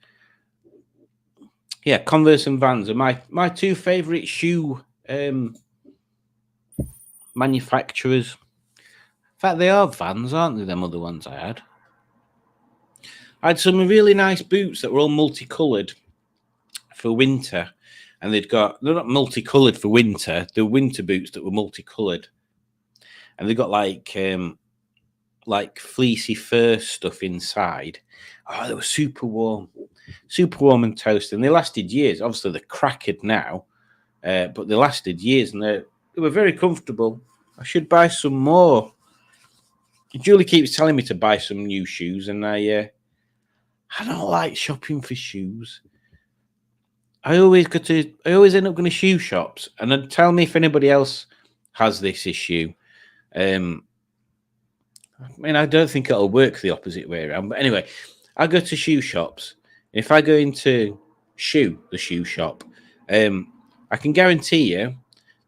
[SPEAKER 1] Yeah, Converse and Vans are my two favourite shoe manufacturers. In fact, they are Vans, aren't they, them other ones I had? I had some really nice boots that were all multicoloured for winter. And they're not multicoloured for winter. They're winter boots that were multicoloured. And they got like fleecy fur stuff inside. Oh, they were super warm and toasty. And they lasted years. Obviously, they're crackered now, but they lasted years and they were very comfortable. I should buy some more. Julie keeps telling me to buy some new shoes, and I don't like shopping for shoes. I always end up going to shoe shops, and then tell me if anybody else has this issue. I mean, I don't think it'll work the opposite way around. But anyway, I go to shoe shops. If I go into the shoe shop, I can guarantee you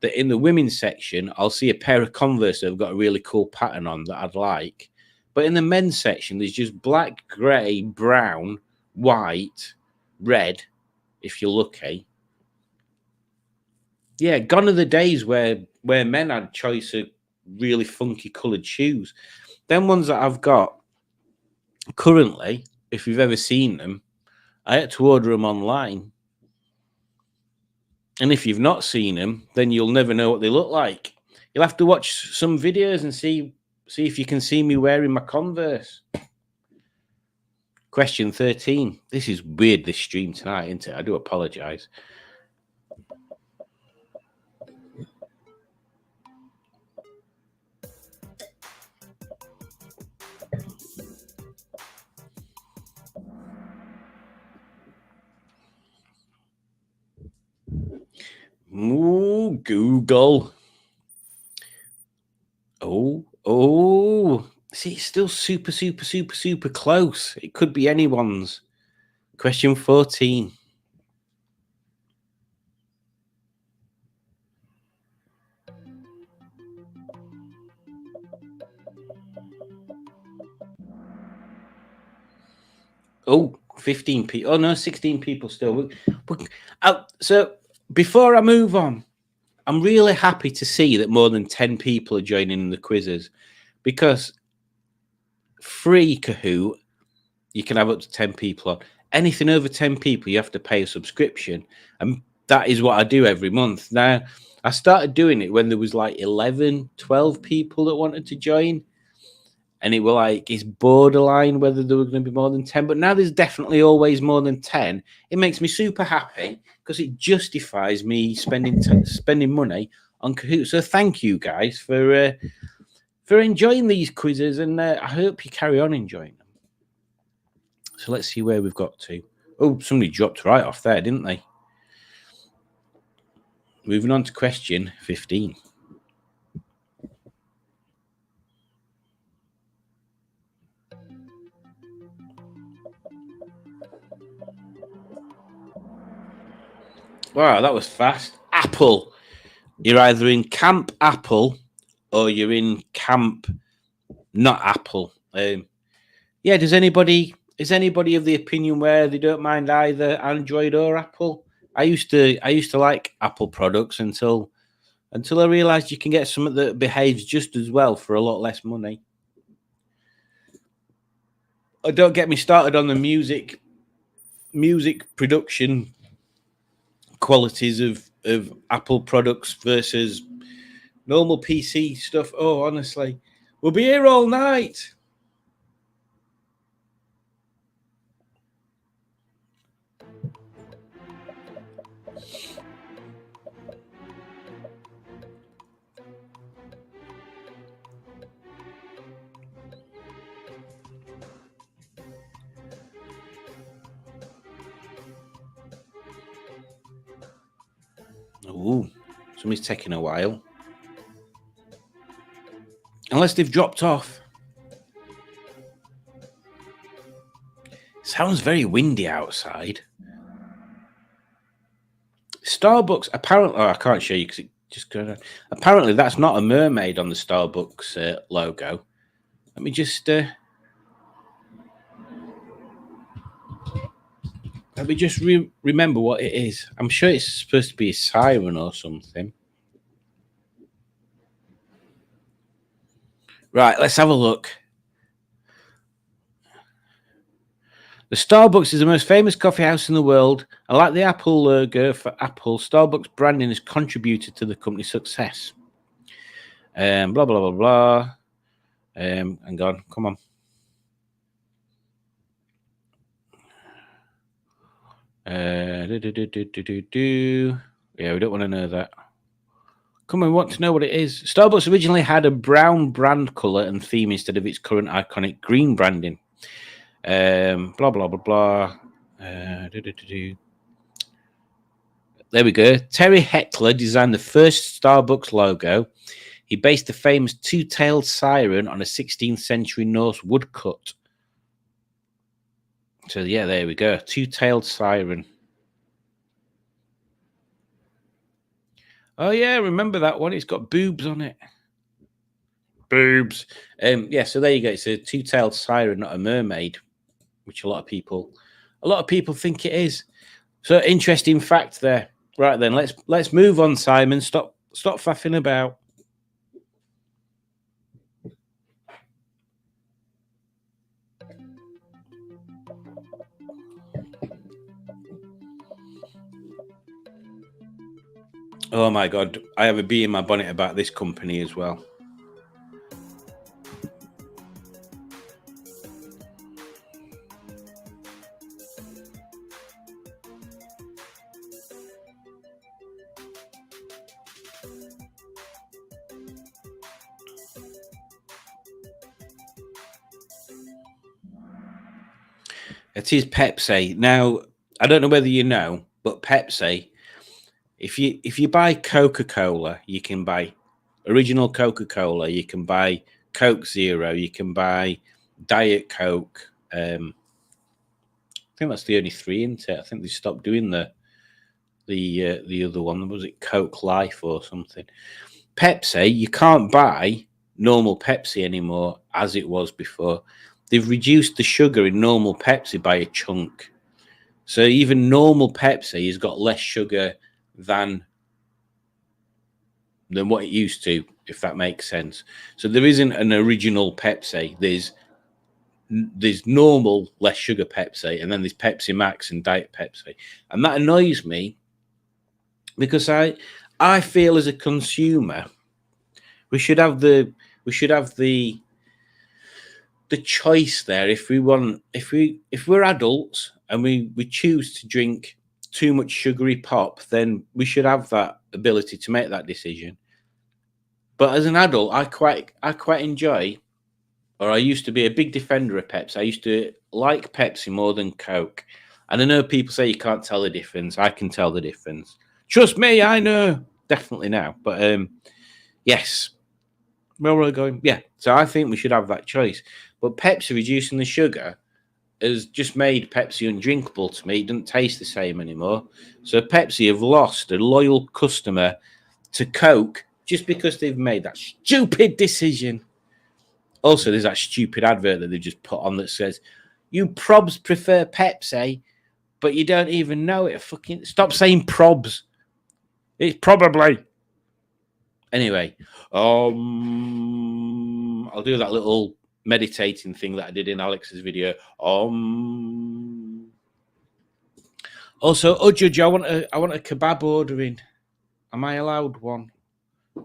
[SPEAKER 1] that in the women's section, I'll see a pair of Converse that have got a really cool pattern on that I'd like. But in the men's section, there's just black, grey, brown, white, red, if you're lucky. Yeah, gone are the days where men had choice of really funky coloured shoes. Them ones that I've got currently, if you've ever seen them, I had to order them online. And if you've not seen them, then you'll never know what they look like. You'll have to watch some videos and see if you can see me wearing my Converse. Question 13. This is weird, this stream tonight, isn't it? I do apologise. Ooh, Google. Oh. See, it's still super close. It could be anyone's. Question 14. Oh, 15 people. Oh, no, 16 people still. So before I move on, I'm really happy to see that more than 10 people are joining in the quizzes, because free Kahoot, you can have up to 10 people on. Anything over 10 people, you have to pay a subscription. And that is what I do every month. Now, I started doing it when there was like 11, 12 people that wanted to join. And it was like, it's borderline whether there were going to be more than 10. But now there's definitely always more than 10. It makes me super happy because it justifies me spending money on Kahoot. So thank you guys for enjoying these quizzes. And I hope you carry on enjoying them. So let's see where we've got to. Oh, somebody dropped right off there, didn't they? Moving on to question 15. Wow, that was fast. Apple. You're either in Camp Apple or you're in Camp Not Apple. Yeah, is anybody of the opinion where they don't mind either Android or Apple? I used to like Apple products until I realized you can get something that behaves just as well for a lot less money. Don't get me started on the music production qualities of Apple products versus normal PC stuff. Oh, honestly, we'll be here all night. Oh, somebody's taking a while. Unless they've dropped off. Sounds very windy outside. Starbucks, apparently, I can't show you because it just goes on. Apparently, that's not a mermaid on the Starbucks logo. Let me just remember what it is. I'm sure it's supposed to be a siren or something. Right, let's have a look. The Starbucks is the most famous coffee house in the world, and like the Apple logo for Apple, Starbucks branding has contributed to the company's success. Blah, blah, blah, blah. Hang on, come on. Yeah, we don't want to know that. Come on, we want to know what it is. Starbucks originally had a brown brand color and theme instead of its current iconic green branding. Blah, blah, blah, blah. There we go. Terry Heckler designed the first Starbucks logo. He based the famous two-tailed siren on a 16th century Norse woodcut. So, yeah, there we go. Two-tailed siren. Oh, yeah, remember that one? It's got boobs on it. Boobs. Yeah, so there you go. It's a two-tailed siren, not a mermaid, which a lot of people think it is. So, interesting fact there. Right then, let's move on, Simon. Stop faffing about. Oh my God, I have a bee in my bonnet about this company as well. It is Pepsi. Now, I don't know whether you know, but Pepsi, if you buy Coca-Cola, you can buy original Coca-Cola, you can buy Coke Zero, you can buy Diet Coke. I think that's the only three, isn't it? I think they stopped doing the other one. Was it Coke Life or something? Pepsi, you can't buy normal Pepsi anymore as it was before. They've reduced the sugar in normal Pepsi by a chunk. So even normal Pepsi has got less sugar than what it used to, if that makes sense. So there isn't an original Pepsi. There's normal, less sugar Pepsi, and then there's Pepsi Max and Diet Pepsi, and that annoys me because I feel as a consumer we should have the choice there. If we're adults and we choose to drink too much sugary pop, then we should have that ability to make that decision. But as an adult, I quite enjoy, or I used to be a big defender of Pepsi. I used to like Pepsi more than Coke. And I know people say you can't tell the difference. I can tell the difference. Trust me, I know. Definitely now. But yes. Where were I going? Yeah. So I think we should have that choice. But Pepsi reducing the sugar has just made Pepsi undrinkable to me. It doesn't taste the same anymore. So Pepsi have lost a loyal customer to Coke just because they've made that stupid decision. Also, there's that stupid advert that they just put on that says, "You probs prefer Pepsi, but you don't even know it." Fucking stop saying probs. It's probably. Anyway, I'll do that little meditating thing that I did in Alex's video. Also, Judge, I want a kebab ordering. Am I allowed one?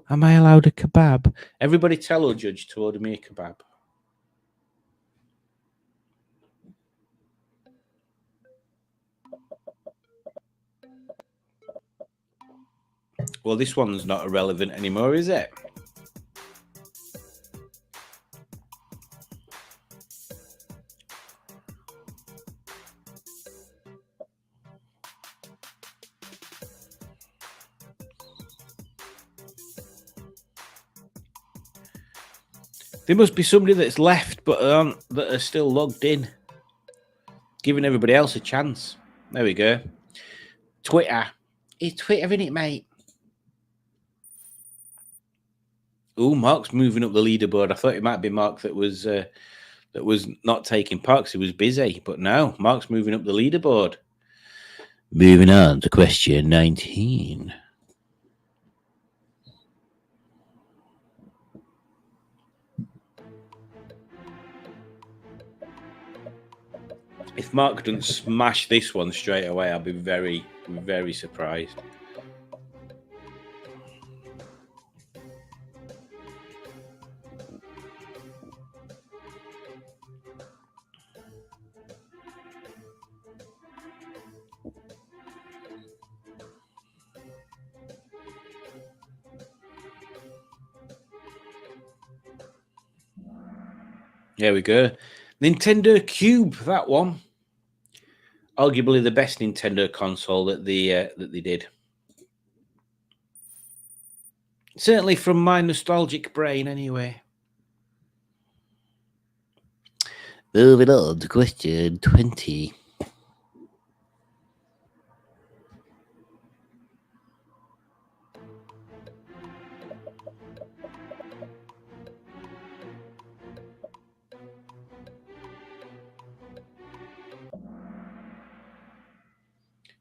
[SPEAKER 1] Am I allowed a kebab? Everybody tell Judge to order me a kebab. Well, this one's not irrelevant anymore, is it? There must be somebody that's left, but that are still logged in, giving everybody else a chance. There we go. Twitter. It's Twitter, isn't it, mate? Oh, Mark's moving up the leaderboard. I thought it might be Mark that was not taking part because he was busy, but no, Mark's moving up the leaderboard. Moving on to question 19. If Mark doesn't smash this one straight away, I'll be very, very surprised. There we go. Nintendo Cube, that one. Arguably the best Nintendo console that they did. Certainly from my nostalgic brain, anyway. Moving on to question 20.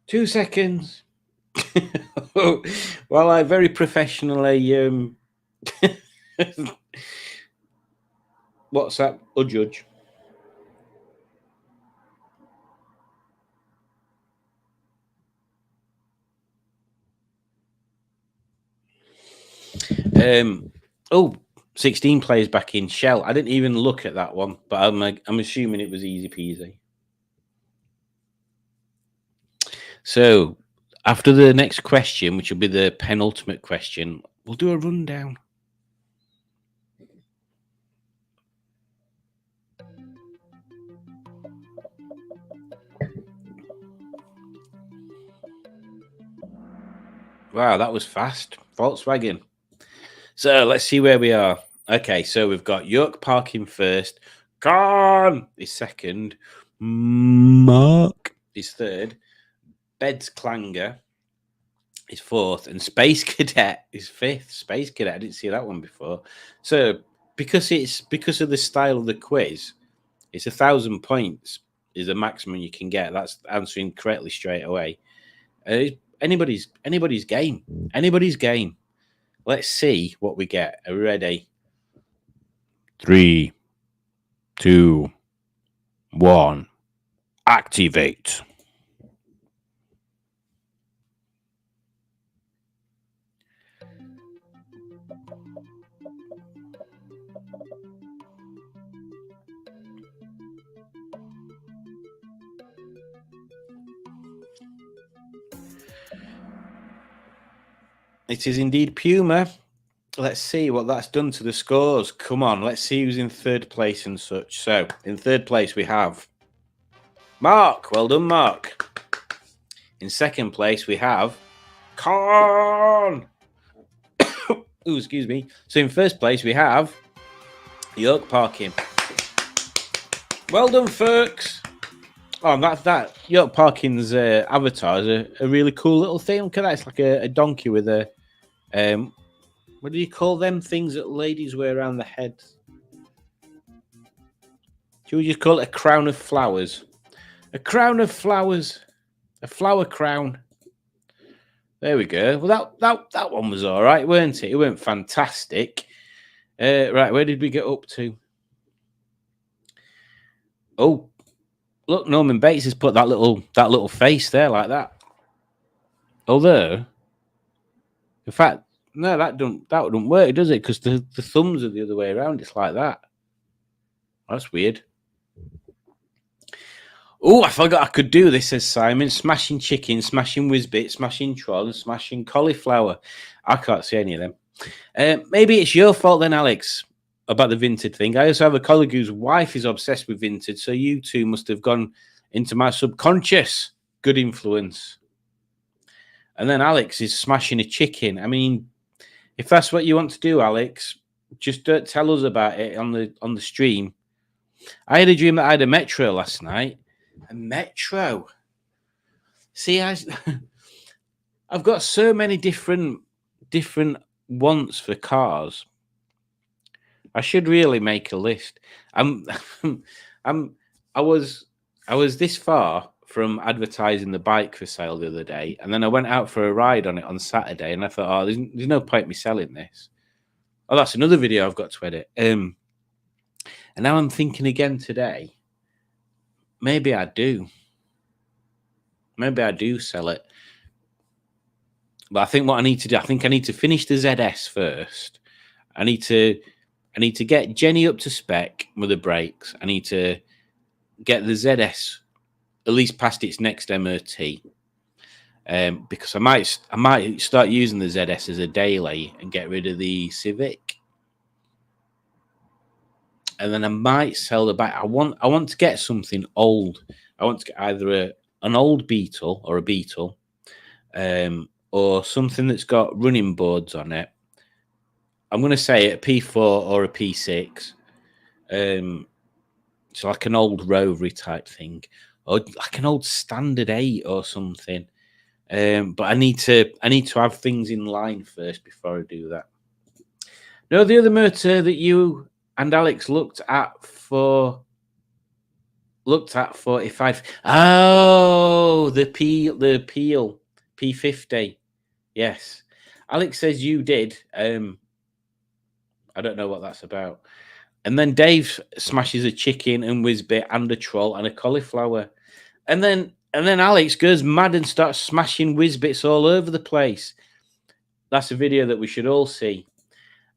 [SPEAKER 1] Two seconds. Well, I very professionally what's that? Judge. Oh, 16 players back in Shell. I didn't even look at that one, but I'm assuming it was easy peasy. So after the next question, which will be the penultimate question, we'll do a rundown. Wow, that was fast. Volkswagen. So let's see where we are. Okay, so we've got York Park in first. Khan is second. Mark is third. Beds Clanger is fourth. And Space Cadet is fifth. Space Cadet, I didn't see that one before. So because of the style of the quiz, it's 1,000 points is the maximum you can get. That's answering correctly straight away. anybody's game. Anybody's game. Let's see what we get. Are we ready?
[SPEAKER 2] 3, 2, 1. Activate.
[SPEAKER 1] It is indeed Puma. Let's see what that's done to the scores. Come on, let's see who's in third place and such. So, in third place, we have Mark. Well done, Mark. In second place, we have Con. Ooh, excuse me. So, in first place, we have York Parking. Well done, folks. Oh, that York Parking's avatar is a really cool little thing. Look at that. It's like a donkey with a what do you call them things that ladies wear around the head? Should we just call it a crown of flowers? A crown of flowers. A flower crown. There we go. Well, that one was all right, weren't it? It went fantastic. Right, where did we get up to? Oh, look, Norman Bates has put that little face there like that. Although, in fact, no, that wouldn't work, does it? Because the thumbs are the other way around. It's like that. That's weird. Oh, I forgot I could do this, says Simon. Smashing chicken, smashing whizbit, smashing troll, and smashing cauliflower. I can't see any of them. Maybe it's your fault then, Alex, about the Vinted thing. I also have a colleague whose wife is obsessed with Vinted, so you two must have gone into my subconscious. Good influence. And then Alex is smashing a chicken. I mean, if that's what you want to do, Alex, just don't tell us about it on the stream. I had a dream that I had a Metro last night. A Metro. See, I've got so many different wants for cars. I should really make a list. I was this far from advertising the bike for sale the other day, and then I went out for a ride on it on Saturday, and I thought, oh, there's no point me selling this. Oh, that's another video I've got to edit. And now I'm thinking again today, maybe I do. Maybe I do sell it. But I think what I need to do, I think I need to finish the ZS first. I need to get Jenny up to spec with the brakes. I need to get the ZS at least past its next MOT. Because I might start using the ZS as a daily and get rid of the Civic. And then I might sell the bike. I want to get something old. I want to get either an old Beetle or a Beetle, or something that's got running boards on it. I'm going to say a P4 or a P6. So like an old Rovery type thing, or like an old Standard 8 or something. But I need to have things in line first before I do that. No, the other motor that you and Alex looked at for if I'd the Peel P50. Yes. Alex says you did. I don't know what that's about. And then Dave smashes a chicken and whizbit and a troll and a cauliflower. And then Alex goes mad and starts smashing whizbits all over the place. That's a video that we should all see.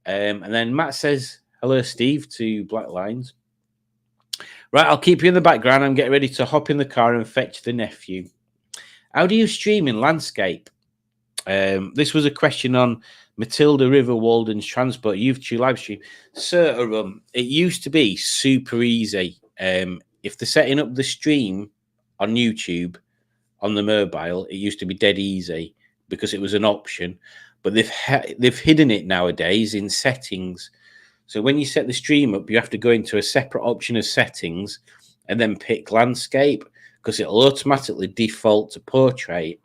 [SPEAKER 1] And then Matt says, hello, Steve, to Black Lines. Right, I'll keep you in the background. I'm getting ready to hop in the car and fetch the nephew. How do you stream in landscape? This was a question on Matilda River Walden's Transport YouTube live stream. So, it used to be super easy. If they're setting up the stream on YouTube on the mobile, it used to be dead easy because it was an option. But they've hidden it nowadays in settings. So when you set the stream up, you have to go into a separate option of settings and then pick landscape because it'll automatically default to portrait.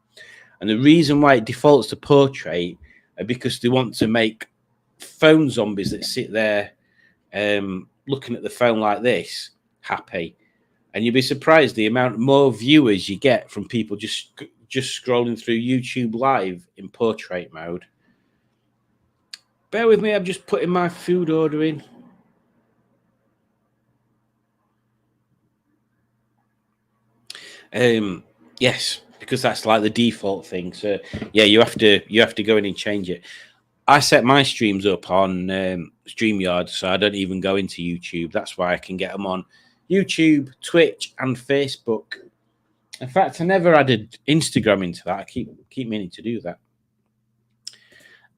[SPEAKER 1] And the reason why it defaults to portrait is because they want to make phone zombies that sit there looking at the phone like this happy. And you'd be surprised the amount more viewers you get from people just just scrolling through YouTube Live in portrait mode. Bear with me, I'm just putting my food order in. Yes, because that's like the default thing. So yeah, you have to go in and change it. I set my streams up on StreamYard, so I don't even go into YouTube. That's why I can get them on YouTube, Twitch, and Facebook. In fact, I never added Instagram into that. I keep meaning to do that.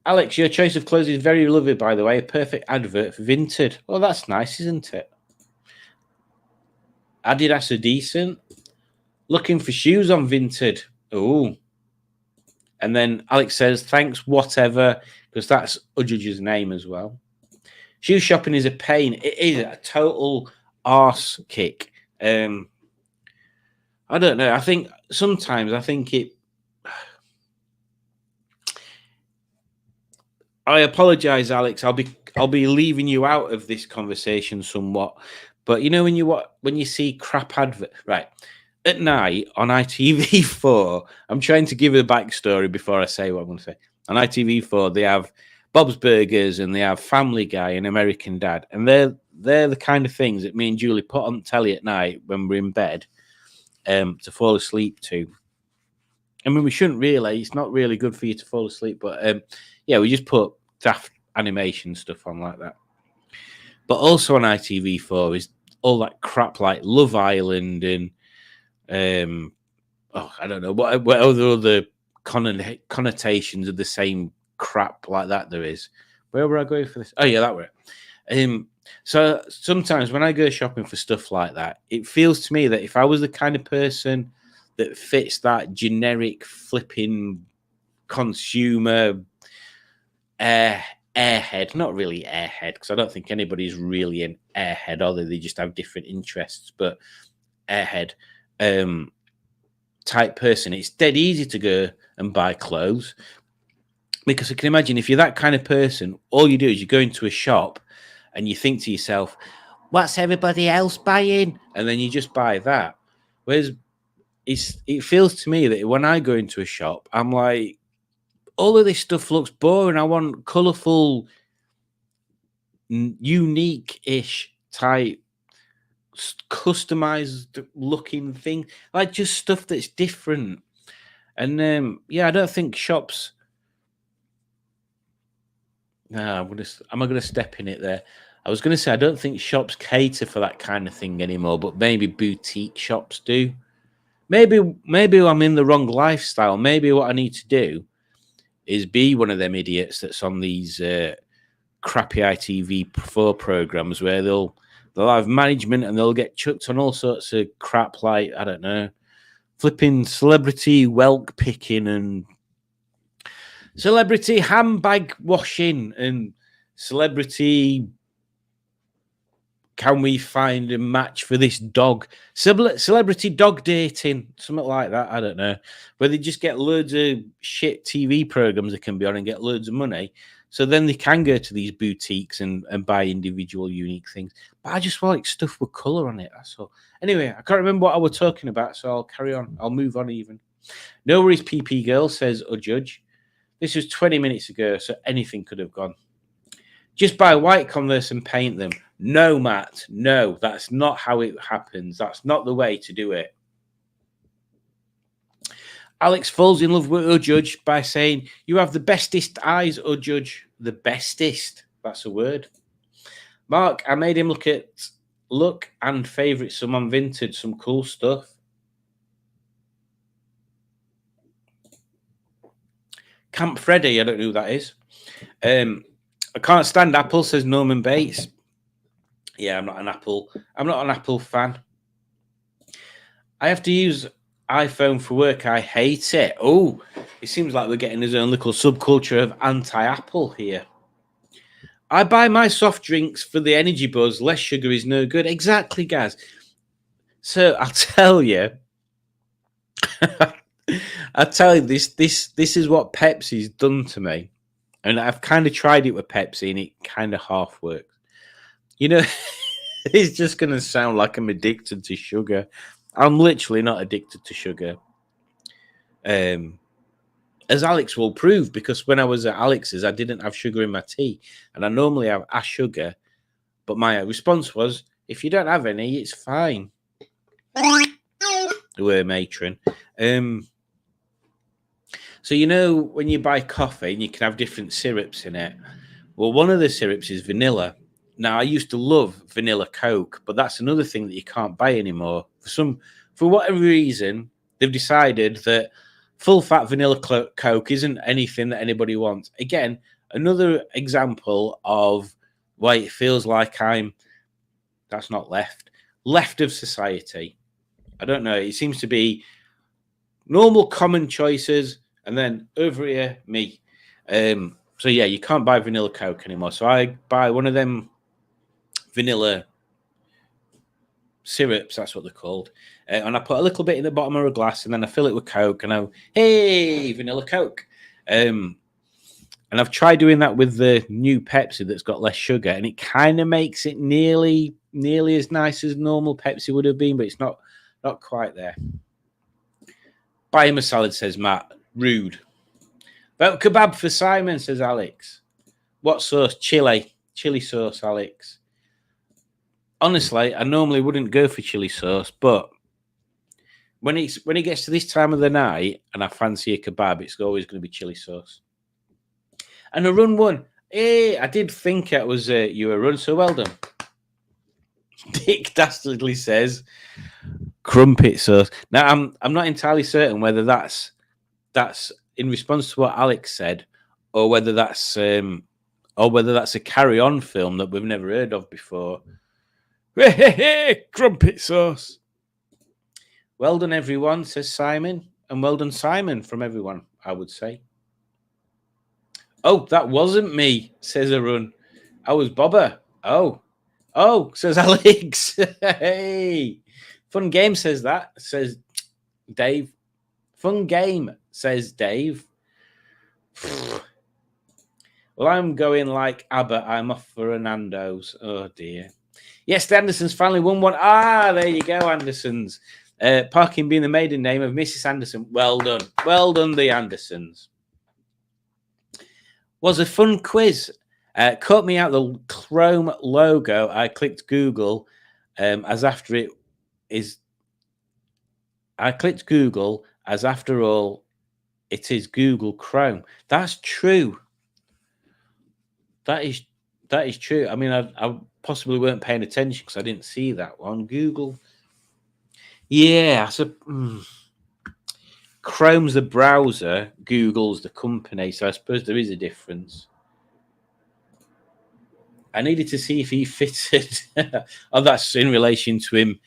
[SPEAKER 1] Alex, your choice of clothes is very lovely, by the way. A perfect advert for Vinted. Well, that's nice, isn't it? Adidas are decent. Looking for shoes on Vinted. Oh. And then Alex says, thanks, whatever, because that's Ujudge's name as well. Shoe shopping is a pain. It is a total arse kick. I don't know. I think sometimes I apologize, Alex. I'll be leaving you out of this conversation somewhat. But you know when you see crap advert, right? At night on ITV4, I'm trying to give a backstory before I say what I'm going to say. On ITV4, they have Bob's Burgers and they have Family Guy and American Dad, and they're the kind of things that me and Julie put on telly at night when we're in bed to fall asleep to. I mean, we shouldn't really. It's not really good for you to fall asleep, but yeah, we just put daft animation stuff on like that. But also on ITV4 is all that crap like Love Island and I don't know what other connotations of the same crap like that there is. Where were I going for this? Oh yeah, that were it. So sometimes when I go shopping for stuff like that, it feels to me that if I was the kind of person that fits that generic flipping consumer airhead, not really airhead, because I don't think anybody's really an airhead, although they just have different interests, but airhead type person, it's dead easy to go and buy clothes, because I can imagine if you're that kind of person, all you do is you go into a shop and you think to yourself, what's everybody else buying? And then you just buy that. Whereas it feels to me that when I go into a shop, I'm like, all of this stuff looks boring. I want colourful, unique-ish type, customized looking thing, like just stuff that's different. And yeah, I don't think shops. No, am I gonna step in it there? I was gonna say I don't think shops cater for that kind of thing anymore, but maybe boutique shops do. Maybe I'm in the wrong lifestyle. Maybe what I need to do is be one of them idiots that's on these crappy ITV4 programs where they'll have management and they'll get chucked on all sorts of crap like, I don't know, flipping celebrity whelk picking and celebrity handbag washing and celebrity can we find a match for this dog? Celebrity dog dating, something like that. I don't know. Where they just get loads of shit TV programs that can be on and get loads of money. So then they can go to these boutiques and buy individual unique things. But I just like stuff with colour on it. That's all. Anyway, I can't remember what I was talking about, so I'll carry on. I'll move on even. No worries, PP girl, says a judge. This was 20 minutes ago, so anything could have gone. Just buy white Converse and paint them. No, Matt. No, that's not how it happens. That's not the way to do it. Alex falls in love with Ujudge by saying, you have the bestest eyes, Ujudge. The bestest. That's a word. Mark, I made him look and favourite some on Vinted, some cool stuff. Camp Freddy, I don't know who that is. I can't stand Apple, says Norman Bates. Yeah, I'm not an Apple fan. I have to use iPhone for work. I hate it. Oh, it seems like we're getting his own little subculture of anti-Apple here. I buy my soft drinks for the energy buzz. Less sugar is no good. Exactly, guys. So I'll tell you. This is what Pepsi's done to me. And I've kind of tried it with Pepsi and it kind of half works. You know, it's just going to sound like I'm addicted to sugar. I'm literally not addicted to sugar. as Alex will prove, because when I was at Alex's, I didn't have sugar in my tea, and I normally have a sugar, but my response was, if you don't have any, it's fine. The word matron. So, you know, when you buy coffee and you can have different syrups in it, well, one of the syrups is vanilla. Now, I used to love vanilla Coke, but that's another thing that you can't buy anymore. For whatever reason, they've decided that full fat vanilla Coke isn't anything that anybody wants. Again, another example of why it feels like that's not left of society. I don't know. It seems to be normal, common choices, and then over here, me. So yeah, you can't buy vanilla Coke anymore. So I buy one of them vanilla syrups, that's what they're called. And I put a little bit in the bottom of a glass, and then I fill it with Coke, and hey, vanilla Coke. And I've tried doing that with the new Pepsi that's got less sugar, and it kind of makes it nearly as nice as normal Pepsi would have been, but it's not quite there. Buy him a salad, says Matt. Rude. Vote kebab for Simon, says Alex. What sauce? Chili sauce, Alex. Honestly, I normally wouldn't go for chili sauce, but when it gets to this time of the night and I fancy a kebab, it's always going to be chili sauce. And a run one. Hey, I did think it was you a run, so well done. Dick Dastardly says crumpet sauce. Now I'm not entirely certain whether that's in response to what Alex said, or whether that's a carry-on film that we've never heard of before. Crumpet sauce. Well done, everyone, says Simon. And well done, Simon, from everyone, I would say. Oh, that wasn't me, says Arun. I was Bobber. Oh, says Alex. Hey. Fun game, says Dave. Fun game, says Dave. Well, I'm going like Abba. I'm off for a Nando's. Oh, dear. Yes, the Andersons finally won one. Ah, there you go, Andersons. Parkin being the maiden name of Mrs. Anderson. Well done. Well done, the Andersons. Was a fun quiz. Caught me out the Chrome logo. I clicked Google as after it is. I clicked Google as after all, it is Google Chrome. That's true. That is true. I mean, I possibly weren't paying attention because I didn't see that one. Google. Yeah, Chrome's the browser, Google's the company, so I suppose there is a difference. I needed to see if he fitted. Oh, that's in relation to him.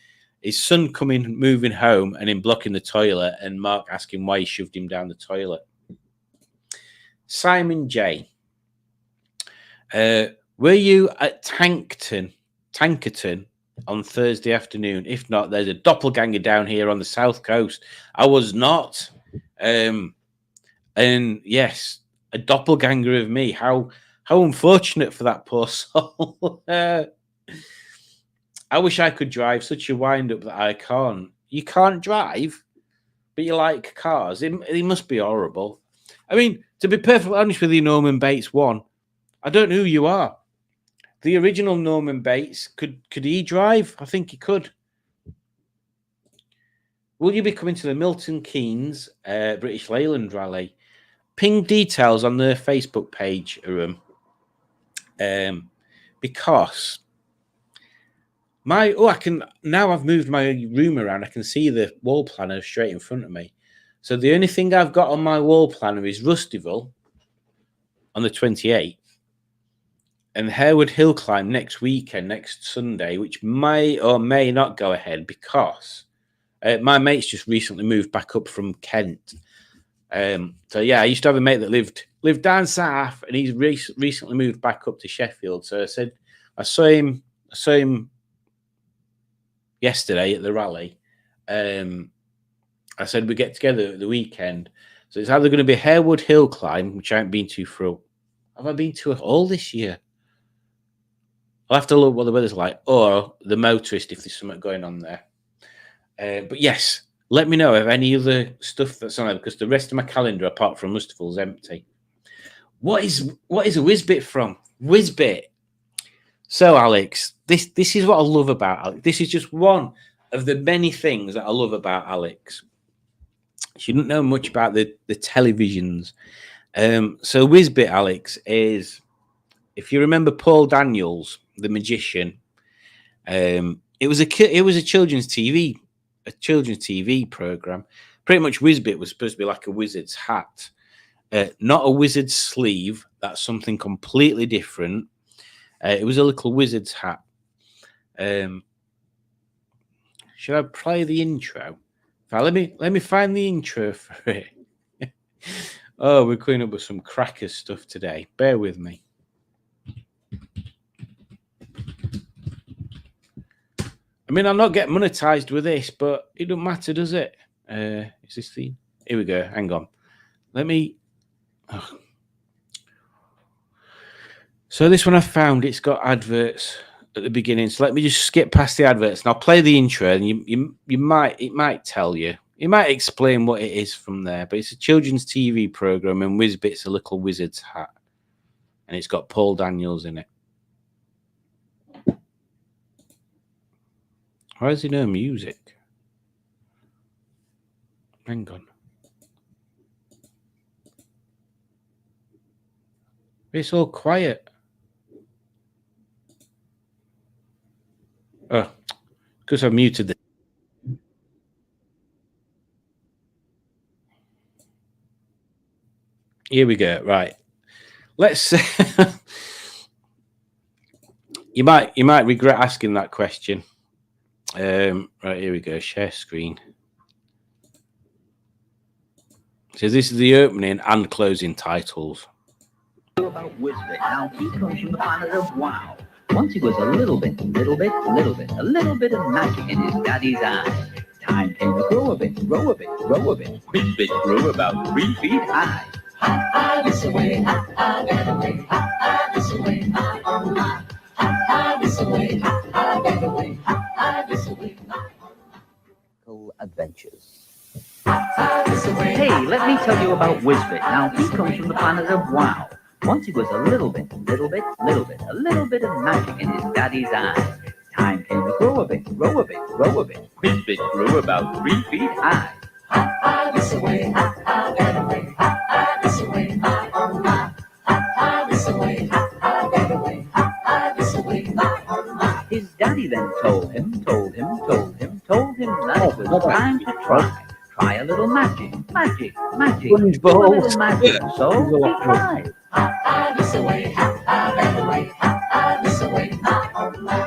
[SPEAKER 1] His son moving home, and him blocking the toilet, and Mark asking why he shoved him down the toilet. Simon J. Were you at Tankerton on Thursday afternoon? If not, there's a doppelganger down here on the south coast. I was not. And yes, a doppelganger of me. How unfortunate for that poor soul. I wish I could drive. Such a wind-up that I can't. You can't drive, but you like cars. It must be horrible. I mean, to be perfectly honest with you, Norman Bates 1, I don't know who you are. The original Norman Bates, could he drive? I think he could. Will you be coming to the Milton Keynes British Leyland Rally? Ping details on their Facebook page, Arum. Because I can now. I've moved my room around. I can see the wall planner straight in front of me. So the only thing I've got on my wall planner is Rustyville on the 28th. And Harewood Hill Climb next weekend, next Sunday, which may or may not go ahead because my mate's just recently moved back up from Kent. So yeah, I used to have a mate that lived down south, and he's recently moved back up to Sheffield. So I saw him yesterday at the rally. I said we get together at the weekend. So it's either going to be Harewood Hill Climb, which I haven't been to for. Have I been to it all this year? I'll have to look what the weather's like, or the Motorist if there's something going on there. But yes, let me know of any other stuff that's on there, because the rest of my calendar, apart from Mustafal's, empty. What is a Whizbit from? Whizbit. So, Alex, this is what I love about Alex. This is just one of the many things that I love about Alex. She didn't know much about the televisions. So Whizbit, Alex, is, if you remember Paul Daniels, the magician, it was a children's TV program. Pretty much Whizbit was supposed to be like a wizard's hat, not a wizard's sleeve. That's something completely different. It was a little wizard's hat. Should I play the intro? Let me find the intro for it. Oh, we're cleaning up with some crackers stuff today. Bear with me. I mean, I'm not getting monetized with this, but it don't matter, does it? Is this the... Here we go. Hang on. Let me... Oh. So this one I found, it's got adverts at the beginning. So let me just skip past the adverts and I'll play the intro, and it might tell you. It might explain what it is from there. But it's a children's TV program, and Whizbit's a little wizard's hat. And it's got Paul Daniels in it. Why is there no music? Hang on. It's all quiet. Oh, because I've muted the... Here we go. Right. Let's... you might regret asking that question. Right, here we go. Share screen. So this is the opening and closing titles.
[SPEAKER 11] About Whizbit. Now he comes from the planet of wow. Once he was a little bit of magic in his daddy's eye. Time came to grow a bit. Whizbit grew about 3 feet high. Ha, this away, ha, that away, ha, this away, ha, oh my. Ha, this away, ha, that away, ha, this away, ha, oh my. Adventures. Hey, let me tell you about Whizbit. Now he comes from the planet of wow. Once he was a little bit of magic in his daddy's eye. Time came to grow a bit. Whizbit grew about 3 feet high. Ha, this away, ha, that away, ha, this away, ha, oh my. Ha, this away, ha, that away, ha, this away, ha, oh my. His daddy then told him that it was time to try. Try a little magic. Do a little magic. So he tried. Ha, this away, ha, that away, ha, this away, ha, oh my.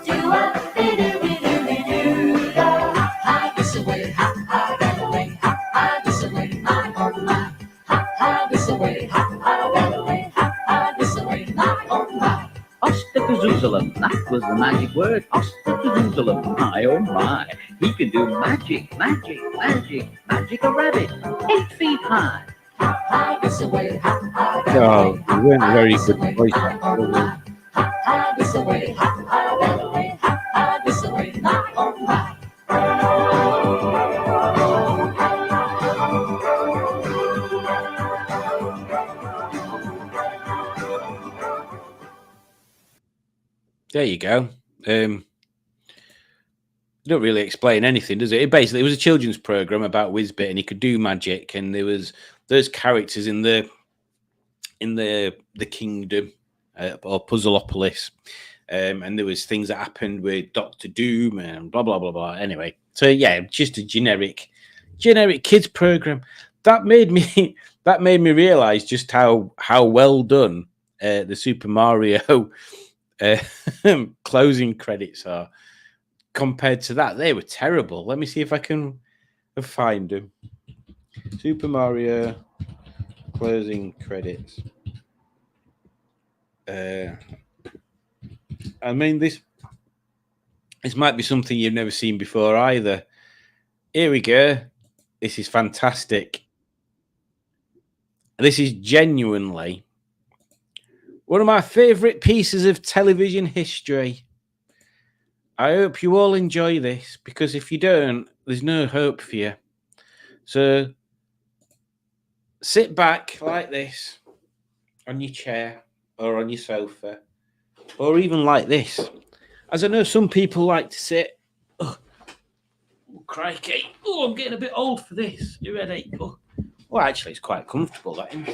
[SPEAKER 11] Do a bidoo-bidoo-bidoo, ha, this away, ha, that away, ha, this away, ha, oh my. Ha, this away, ha, that away, ha, this away, ha, oh my. Ostakazoozalum, that was the magic word. Ostakazoozalum, my oh my. He can do magic a rabbit 8 feet high. Ha, this away, ha,
[SPEAKER 1] No, you weren't very good voice.
[SPEAKER 11] ha, this away, ha, that away, ha, this away, ha, oh my.
[SPEAKER 1] There you go. Don't really explain anything, does it? It was a children's program about Whizbit, and he could do magic, and there was those characters in the kingdom or Puzzleopolis, and there was things that happened with Doctor Doom and blah blah blah blah. Anyway, so yeah, just a generic kids program that made me realize just how well done the Super Mario closing credits are. Compared to that, they were terrible. Let me see if I can find them. Super Mario closing credits. I mean, this might be something you've never seen before either. Here we go. This is fantastic. This is genuinely one of my favorite pieces of television history. I hope you all enjoy this, because if you don't, there's no hope for you. So sit back like this on your chair or on your sofa, or even like this, as I know some people like to sit. Oh, crikey. Oh, I'm getting a bit old for this. You ready? Oh. Well, actually, it's quite comfortable, that, isn't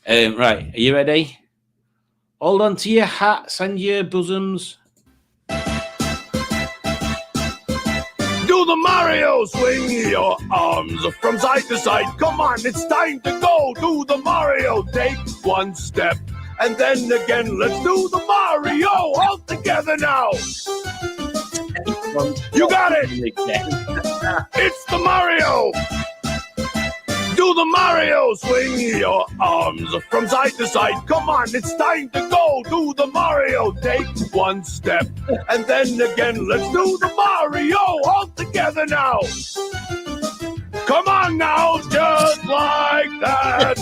[SPEAKER 1] it? Right, are you ready? Hold on to your hats and your bosoms.
[SPEAKER 12] Do the Mario, swing your arms from side to side. Come on, it's time to go. Do the Mario, take one step. And then again, let's do the Mario all together now. You got it. It's the Mario. Do the Mario, swing your arms from side to side. Come on, it's time to go. Do the Mario, take one step. And then again, let's do the Mario all together now. Come on now, just like that.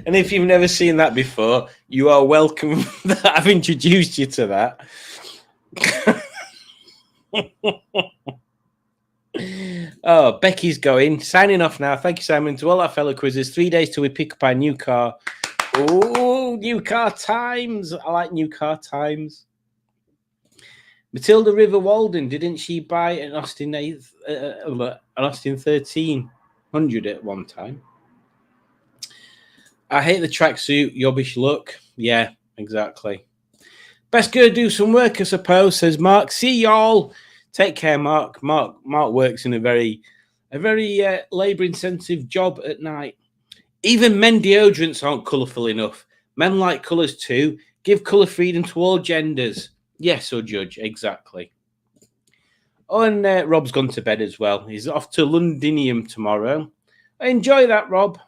[SPEAKER 1] And if you've never seen that before, you are welcome that I've introduced you to that. Oh, Becky's going. Signing off now. Thank you, Simon. To all our fellow quizzes, 3 days till we pick up our new car. Oh, new car times. I like new car times. Matilda River Walden, didn't she buy an Austin 1300 at one time? I hate the tracksuit, yobbish look. Yeah, exactly. Best go do some work, I suppose, says Mark. See y'all. Take care, Mark. Mark works in a very labour-intensive job at night. Even men deodorants aren't colourful enough. Men like colours too. Give colour freedom to all genders. Yes, or Judge, exactly. Oh, and Rob's gone to bed as well. He's off to Londinium tomorrow. Enjoy that, Rob.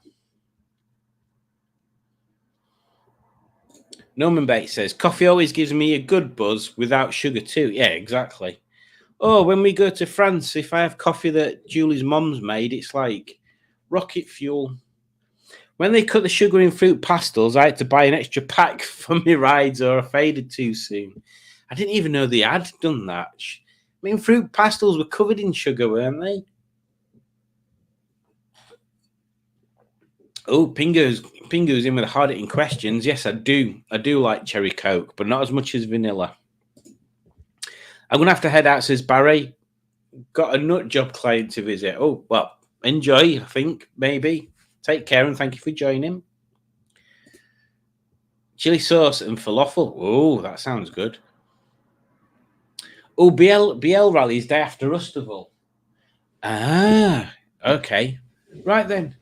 [SPEAKER 1] Norman Bates says, coffee always gives me a good buzz without sugar too. Yeah, exactly. Oh, when we go to France, if I have coffee that Julie's mom's made, it's like rocket fuel. When they cut the sugar in fruit pastels, I had to buy an extra pack for my rides or I faded too soon. I didn't even know they had done that. I mean, fruit pastels were covered in sugar, weren't they? Oh, Pingo's in with the hard-hitting questions. Yes, I do. I do like cherry Coke, but not as much as vanilla. I'm going to have to head out, says Barry. Got a nut job client to visit. Oh, well, enjoy, I think, maybe. Take care and thank you for joining. Chili sauce and falafel. Oh, that sounds good. Oh, BL rallies day after Rustival. Ah, okay. Right then.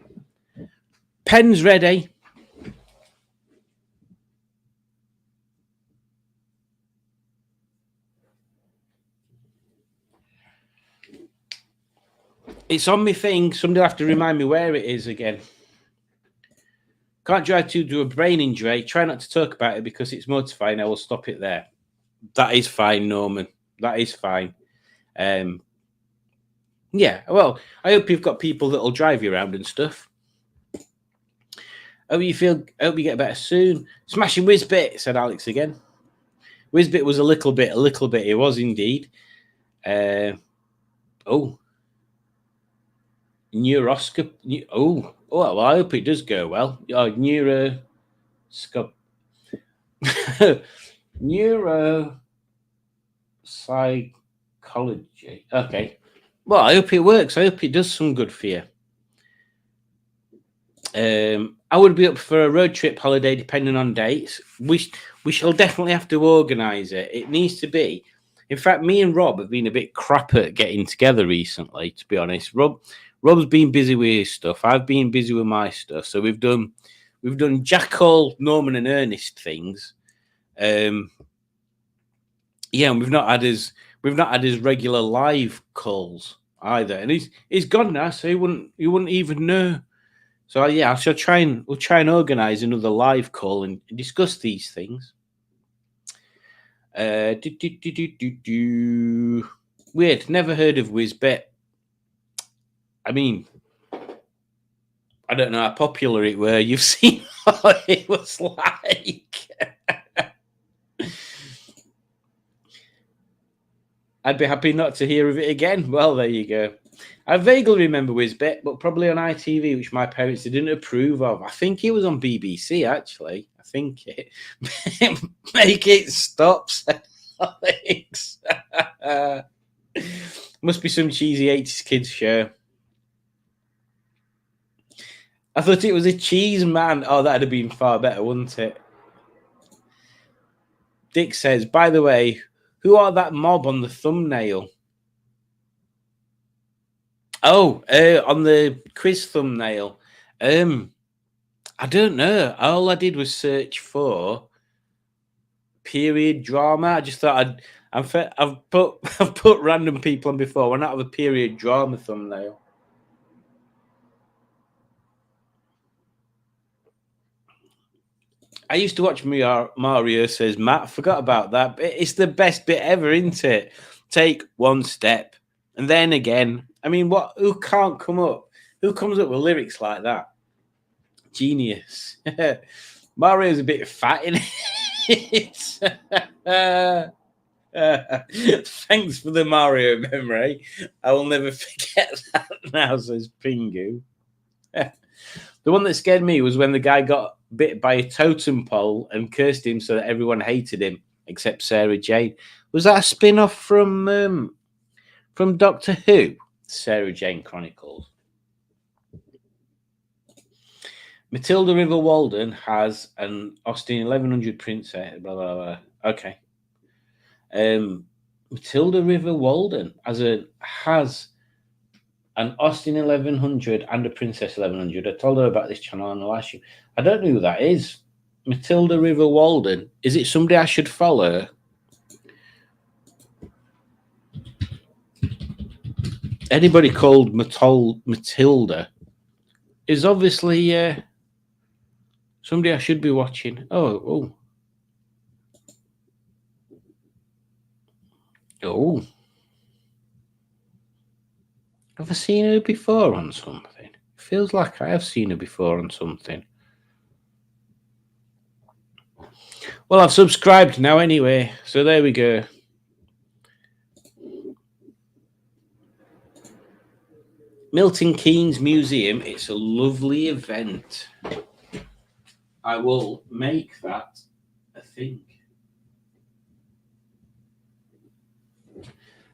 [SPEAKER 1] Pen's ready. It's on my thing. Somebody will have to remind me where it is again. Can't drive to do a brain injury. Try not to talk about it because it's mortifying. I will stop it there. That is fine, Norman. That is fine. Yeah, well, I hope you've got people that will drive you around and stuff. Hope you get better soon. Smashing Whizbit, said Alex again. Whizbit was a little bit. It was indeed. Neuroscope. Well, I hope it does go well. Neuropsychology. Okay. Well, I hope it works. I hope it does some good for you. I would be up for a road trip holiday depending on dates. We shall definitely have to organise it. It needs to be. In fact, me and Rob have been a bit crap at getting together recently, to be honest. Rob's been busy with his stuff. I've been busy with my stuff. So we've done Jackal, Norman, and Ernest things. And we've not had his regular live calls either. And he's gone now, so you wouldn't even know. So yeah, we'll try and organise another live call and discuss these things. Weird, never heard of Whizbit. I mean, I don't know how popular it were. You've seen what it was like. I'd be happy not to hear of it again. Well, there you go. I vaguely remember Whizbit, but probably on ITV, which my parents didn't approve of. I think it was on BBC, actually. I think it. Make it stop, Alex. Must be some cheesy 80s kids show. I thought it was a cheese man. Oh, that'd have been far better, wouldn't it? Dick says, by the way, who are that mob on the thumbnail? Oh, on the quiz thumbnail. I don't know. All I did was search for period drama. I just thought I've put random people on before. Why not have a period drama thumbnail? I used to watch Mario, says Matt. Forgot about that. It's the best bit ever, isn't it? Take one step and then again. I mean, who can't come up? Who comes up with lyrics like that? Genius. Mario's a bit fat in it. Thanks for the Mario memory. I will never forget that now, says Pingu. The one that scared me was when the guy got bit by a totem pole and cursed him so that everyone hated him except Sarah Jane. Was that a spin-off from Doctor Who? Sarah Jane Chronicles. Matilda River Walden has an Austin 1100 princess. Blah, blah, blah. Okay. Matilda River Walden has an Austin 1100 and a Princess 1100. I told her about this channel on the last show. I don't know who that is. Matilda River Walden. Is it somebody I should follow? Anybody called Matilda is obviously somebody I should be watching. Oh. Have I seen her before on something? Feels like I have seen her before on something. Well, I've subscribed now anyway, so there we go. Milton Keynes Museum. It's a lovely event. I will make that a thing.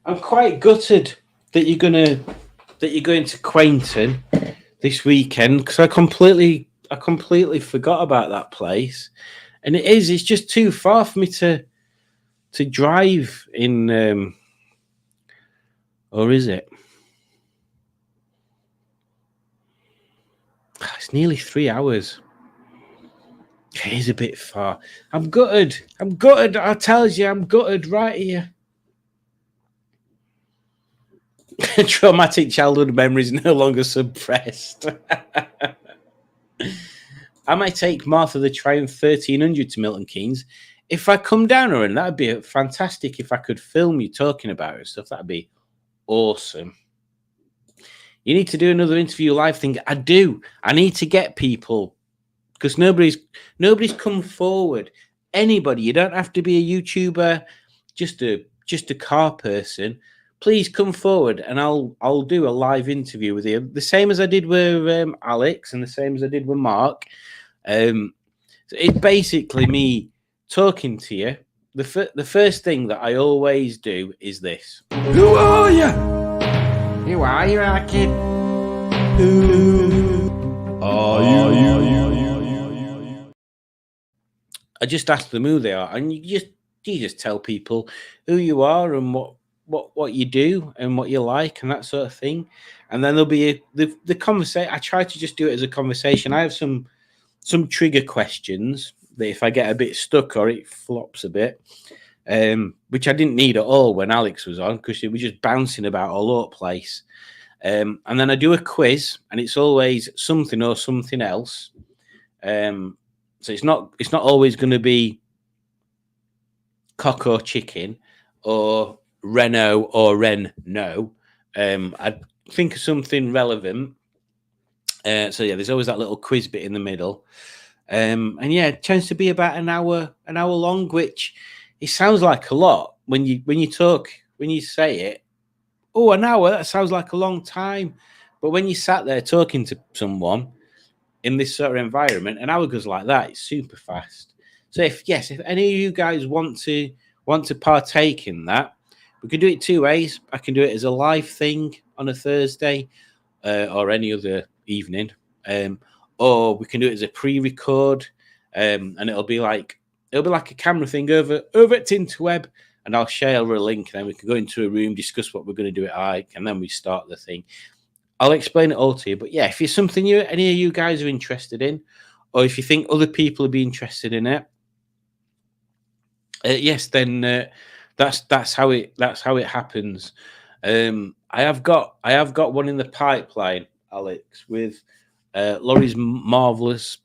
[SPEAKER 1] I'm quite gutted that you're going to Quainton this weekend because I completely forgot about that place, and it's just too far for me to drive in. Or is it? It's nearly 3 hours. It is a bit far. I'm gutted. I tell you, I'm gutted right here. Traumatic childhood memories no longer suppressed. I might take Martha the Triumph 1300 to Milton Keynes. If I come down her, and that'd be fantastic if I could film you talking about it and stuff. That'd be awesome. You need to do another interview live thing. I do. I need to get people because nobody's come forward. Anybody. You don't have to be a YouTuber, just a car person. Please come forward and I'll do a live interview with you. The same as I did with Alex and the same as I did with Mark. So it's basically me talking to you. The first thing that I always do is this.
[SPEAKER 12] Who are you?
[SPEAKER 3] Who are you, our kid?
[SPEAKER 12] Who are you?
[SPEAKER 1] I just ask them who they are, and you just tell people who you are and what you do and what you like and that sort of thing, and then there'll be the conversation. I try to just do it as a conversation. I have some trigger questions that if I get a bit stuck or it flops a bit, which I didn't need at all when Alex was on because he was just bouncing about all over the place. And then I do a quiz, and it's always something or something else. So it's not always going to be cock or chicken or Renault or Ren no. think of something relevant. So yeah, there's always that little quiz bit in the middle. And yeah, it tends to be about an hour long, which it sounds like a lot when you say it. Oh, an hour, that sounds like a long time. But when you sat there talking to someone in this sort of environment, an hour goes like that. It's super fast. So if any of you guys want to partake in that, we can do it two ways. I can do it as a live thing on a Thursday or any other evening, or we can do it as a pre-record, and it'll be like a camera thing over at Tinterweb, and I'll share a link, and then we can go into a room, discuss what we're going to do it like, and then we start the thing. I'll explain it all to you. But yeah, if it's something any of you guys are interested in, or if you think other people will be interested in it, yes, then that's how it happens. I have got one in the pipeline, Alex, with Laurie's Marvelous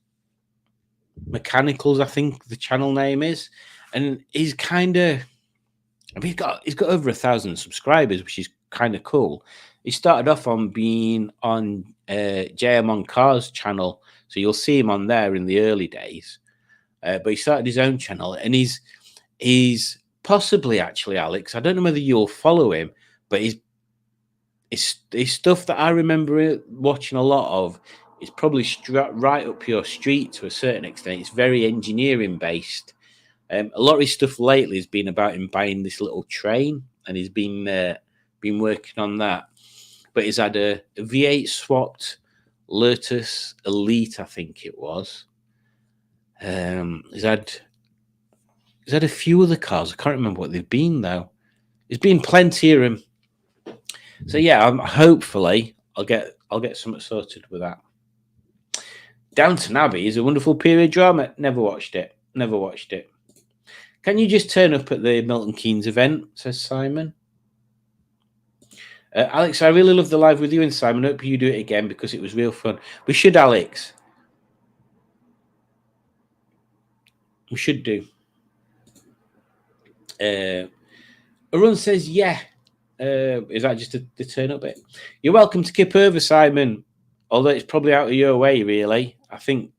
[SPEAKER 1] Mechanicals, I think the channel name is, and he's got over 1,000 subscribers, which is kind of cool. He started off on being on JM on Cars channel, so you'll see him on there in the early days. But he started his own channel, and he's possibly, actually, Alex, I don't know whether you'll follow him, but his stuff that I remember watching a lot of is probably right up your street to a certain extent. It's very engineering based. A lot of his stuff lately has been about him buying this little train, and he's been working on that. But he's had a V8 swapped Lotus Elite, I think it was. He's had a few other cars. I can't remember what they've been though. There's been plenty of them. So yeah, hopefully I'll get something sorted with that. Downton Abbey is a wonderful period drama. Never watched it. Can you just turn up at the Milton Keynes event? Says Simon. Alex, I really love the live with you and Simon. Hope you do it again because it was real fun. We should, Alex. We should do. Arun says, yeah. Is that just the turn up bit? You're welcome to kip over, Simon. Although it's probably out of your way, really. I think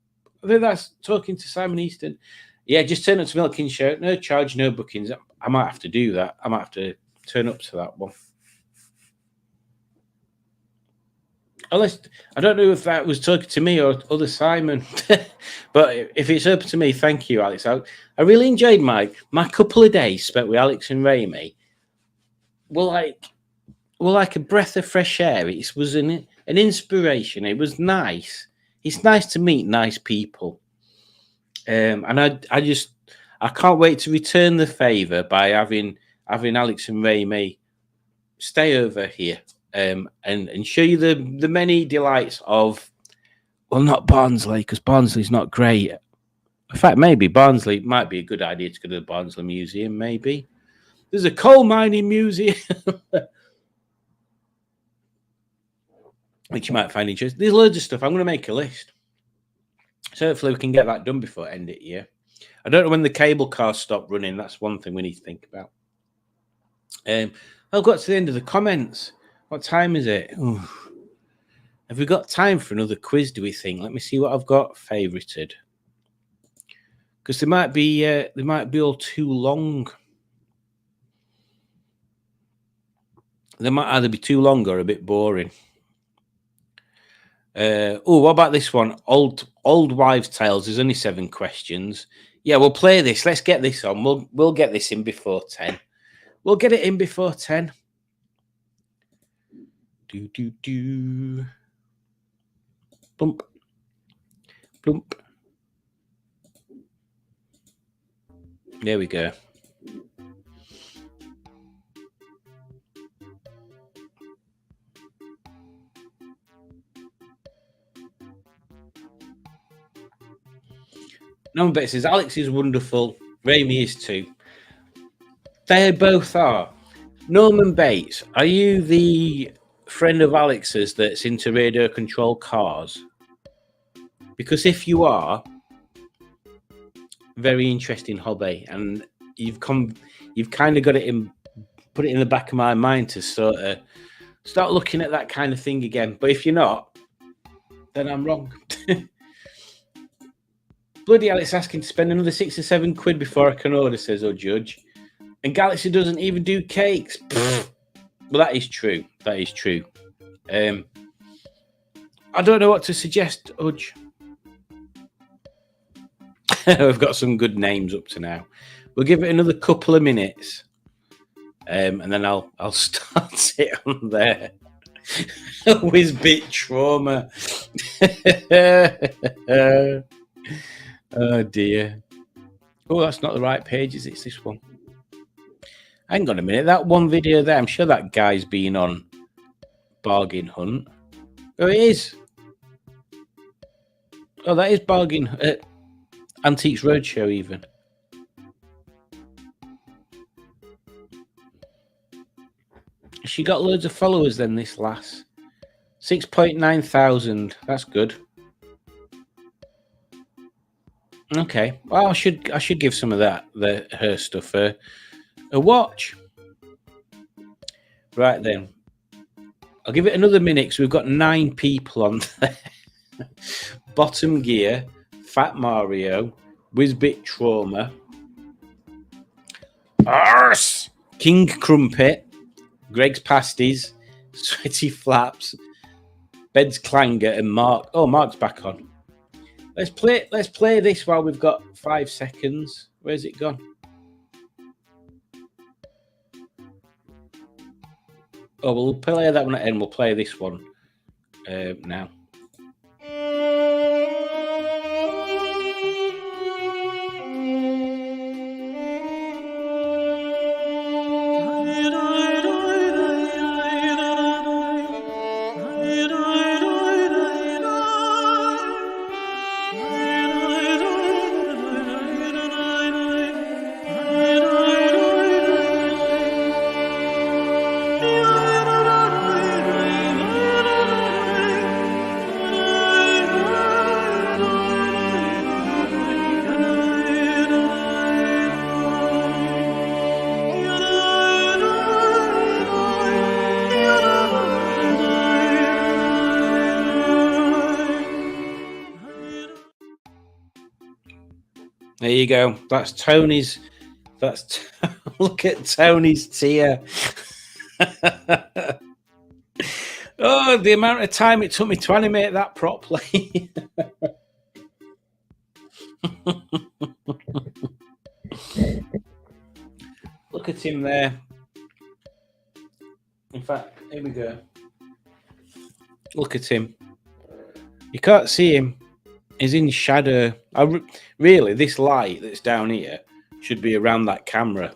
[SPEAKER 1] that's talking to Simon Easton. Yeah, just turn up to Milton Keynes show. No charge, no bookings. I might have to do that. I might have to turn up to that one. Unless, I don't know if that was talking to me or other Simon. But if it's open to me, thank you, Alex. I really enjoyed my couple of days spent with Alex and Raimi. Well, like a breath of fresh air. It was an inspiration. It was nice. It's nice to meet nice people. And I can't wait to return the favour by having Alex and Raimi stay over here and show you the many delights of, well, not Barnsley, because Barnsley's not great. In fact, maybe Barnsley might be a good idea to go to the Barnsley Museum, maybe. There's a coal mining museum, which you might find interesting. There's loads of stuff. I'm going to make a list. So hopefully we can get that done before end of year. I don't know when the cable cars stop running. That's one thing we need to think about. I've got to the end of the comments. What time is it? Ooh. Have we got time for another quiz, do we think? Let me see what I've got favorited. Because they might be all too long. They might either be too long or a bit boring. What about this one? Old Wives' Tales. There's only 7 questions. Yeah, we'll play this. Let's get this on. We'll get this in before 10. We'll get it in before 10. Do. Bump. Plump. There we go. Number says Alex is wonderful. Raimi is too. They both are. Norman Bates, are you the friend of Alex's that's into radio control cars? Because if you are, very interesting hobby, and you've kind of got it put it in the back of my mind to sort Start looking at that kind of thing again. But if you're not, then I'm wrong. Bloody hell, it's asking to spend another 6 or 7 quid before I can order, says our judge. And Galaxy doesn't even do cakes. Well, that is true. That is true. I don't know what to suggest, Udge. We've got some good names up to now. We'll give it another couple of minutes, and then I'll start it on there. Whizbit trauma. Oh dear. Oh, that's not the right page, is it? It's this one. Hang on a minute. That one video there, I'm sure that guy's been on Bargain Hunt. Oh, it is. Oh, that is Bargain Antiques Roadshow even. She got loads of followers then, this lass. 6.9 thousand. That's good. Okay. Well, I should give some of her stuff a watch. Right then. I'll give it another minute because we've got 9 people on there. Bottom Gear, Fat Mario, Whizbit Trauma, Arse, King Crumpet, Greg's Pasties, Sweaty Flaps, Bed's Clanger, and Mark. Oh, Mark's back on. Let's play this while we've got 5 seconds. Where's it gone? Oh, we'll play that one at the end. We'll play this one now. There you go. That's Tony's. Look at Tony's tear. Oh, the amount of time it took me to animate that properly. Look at him there. In fact, here we go. Look at him. You can't see him. He's in shadow. Really, this light that's down here should be around that camera.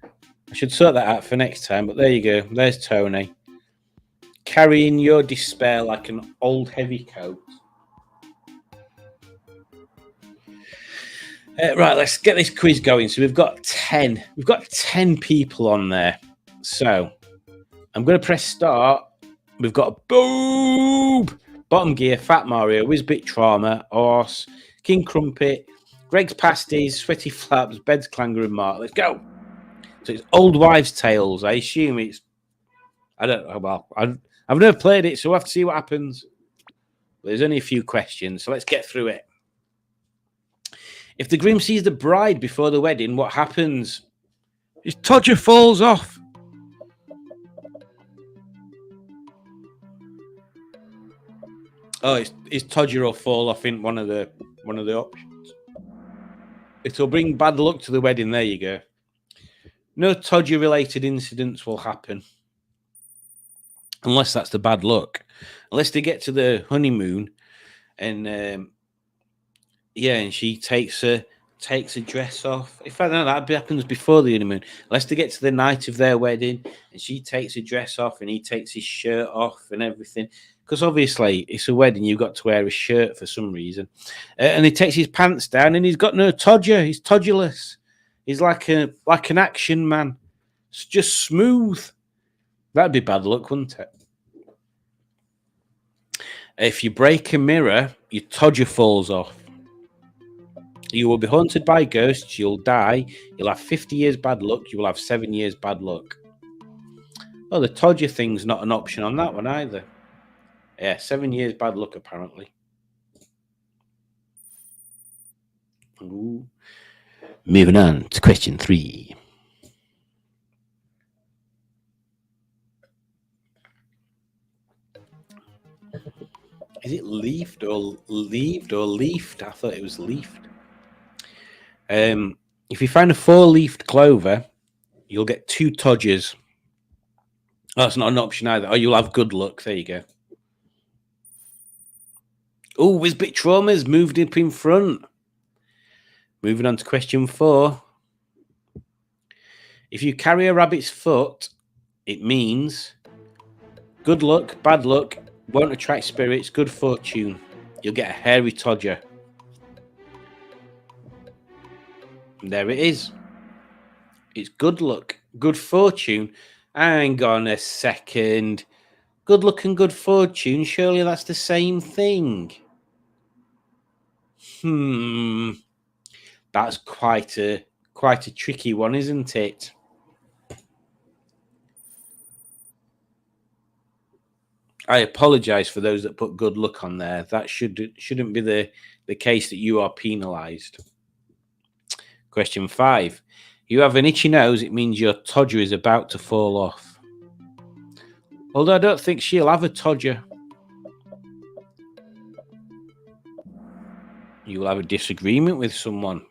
[SPEAKER 1] I should sort that out for next time, but there you go. There's Tony. Carrying your despair like an old heavy coat. Right, let's get this quiz going. So we've got 10. We've got 10 people on there. So I'm going to press start. We've got Boob, Bottom Gear, Fat Mario, Whizbit Trauma, Horse, King Crumpet, Greg's Pasties, Sweaty Flaps, Bed's Clanger, and Mark. Let's go. So it's Old Wives' Tales. I assume it's... I don't know. Well, I've never played it, so we'll have to see what happens. There's only a few questions, so let's get through it. If the groom sees the bride before the wedding, what happens? His todger falls off. Oh, his todger will fall off in one of the options. It'll bring bad luck to the wedding. There you go. No todger-related incidents will happen. Unless that's the bad luck. Unless they get to the honeymoon and and she takes a dress off. In fact, no, that happens before the honeymoon. Unless they get to the night of their wedding and she takes a dress off and he takes his shirt off and everything. Because obviously it's a wedding, you've got to wear a shirt for some reason. And he takes his pants down and he's got no todger. He's todgerless. He's like an action man. It's just smooth. That'd be bad luck, wouldn't it? If you break a mirror, your todger falls off. You will be haunted by ghosts. You'll die. You'll have 50 years bad luck. You will have 7 years bad luck. Oh, the Todger thing's not an option on that one either. Yeah, 7 years bad luck, apparently. Ooh. Moving on to question 3. Is it leafed or leaved or leafed? I thought it was leafed. If you find a 4-leafed clover, you'll get 2 Todgers. Oh, that's not an option either. Oh, you'll have good luck. There you go. Oh, Whizbit Trauma's moved up in front. Moving on to question 4. If you carry a rabbit's foot, it means good luck, bad luck, won't attract spirits, good fortune. You'll get a hairy Todger. And there it is. It's good luck, good fortune. Hang on a second. Good luck and good fortune, surely that's the same thing. That's quite a tricky one, isn't it? I apologise for those that put good luck on there. That shouldn't be the case that you are penalised. Question 5. You have an itchy nose, it means your Todger is about to fall off. Although I don't think she'll have a Todger. You will have a disagreement with someone.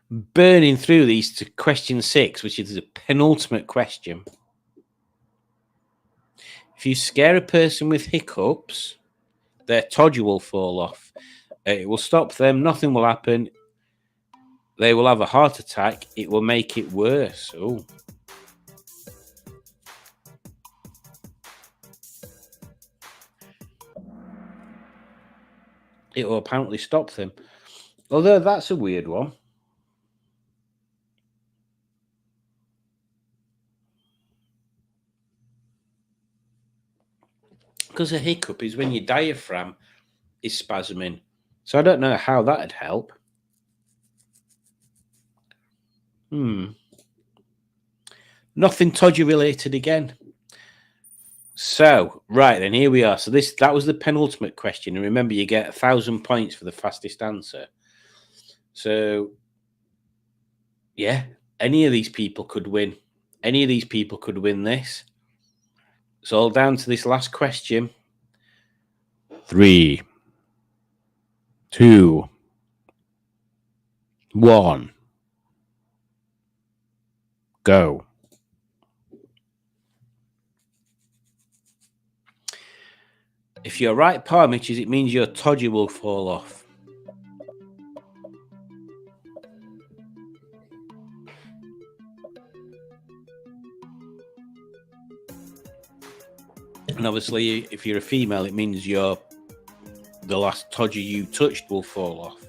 [SPEAKER 1] Burning through these to question 6, which is the penultimate question. If you scare a person with hiccups, their Todger will fall off. It will stop them. Nothing will happen. They will have a heart attack. It will make it worse. Oh. It will apparently stop them. Although that's a weird one. Because a hiccup is when your diaphragm is spasming. So I don't know how that would help. Nothing Todger related again. So, right then, here we are. So that was the penultimate question. And remember, you get 1,000 points for the fastest answer. So, yeah, any of these people could win. Any of these people could win this. It's all down to this last question. 3, 2, 1. Go. If you're right, Parmiches, it means your Todger will fall off. And obviously, if you're a female, it means the last Todger you touched will fall off.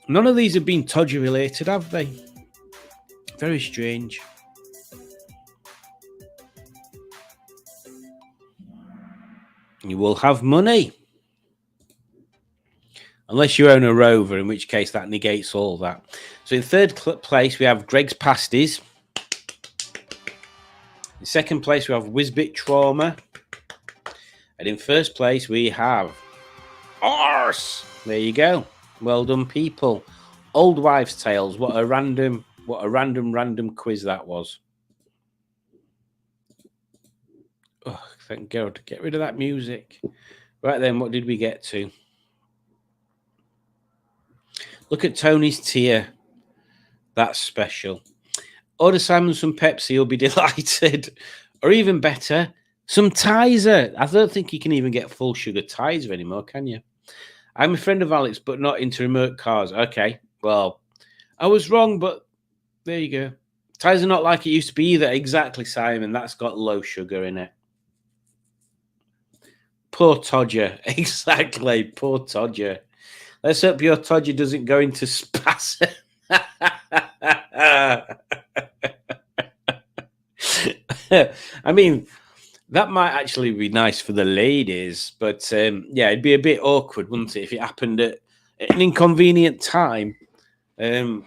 [SPEAKER 1] None of these have been Todger related, have they? Very strange. You will have money. Unless you own a Rover, in which case that negates all that. So in third place, we have Greg's Pasties. In second place, we have Whizbit Trauma. And in first place, we have Arse. There you go. Well done, people. Old Wives' Tales. What a random quiz that was. Oh, thank God. Get rid of that music. Right then, what did we get to? Look at Tony's tier. That's special. Order Simon some Pepsi, you'll be delighted. Or even better, some Tizer. I don't think you can even get full sugar Tizer anymore, can you? I'm a friend of Alex, but not into remote cars. Okay, well, I was wrong, but there you go. Tizer not like it used to be either. Exactly, Simon. That's got low sugar in it. Poor Todger. Exactly, poor Todger. Let's hope your Todger doesn't go into spasm. I mean, that might actually be nice for the ladies, but yeah, it'd be a bit awkward, wouldn't it, if it happened at an inconvenient time I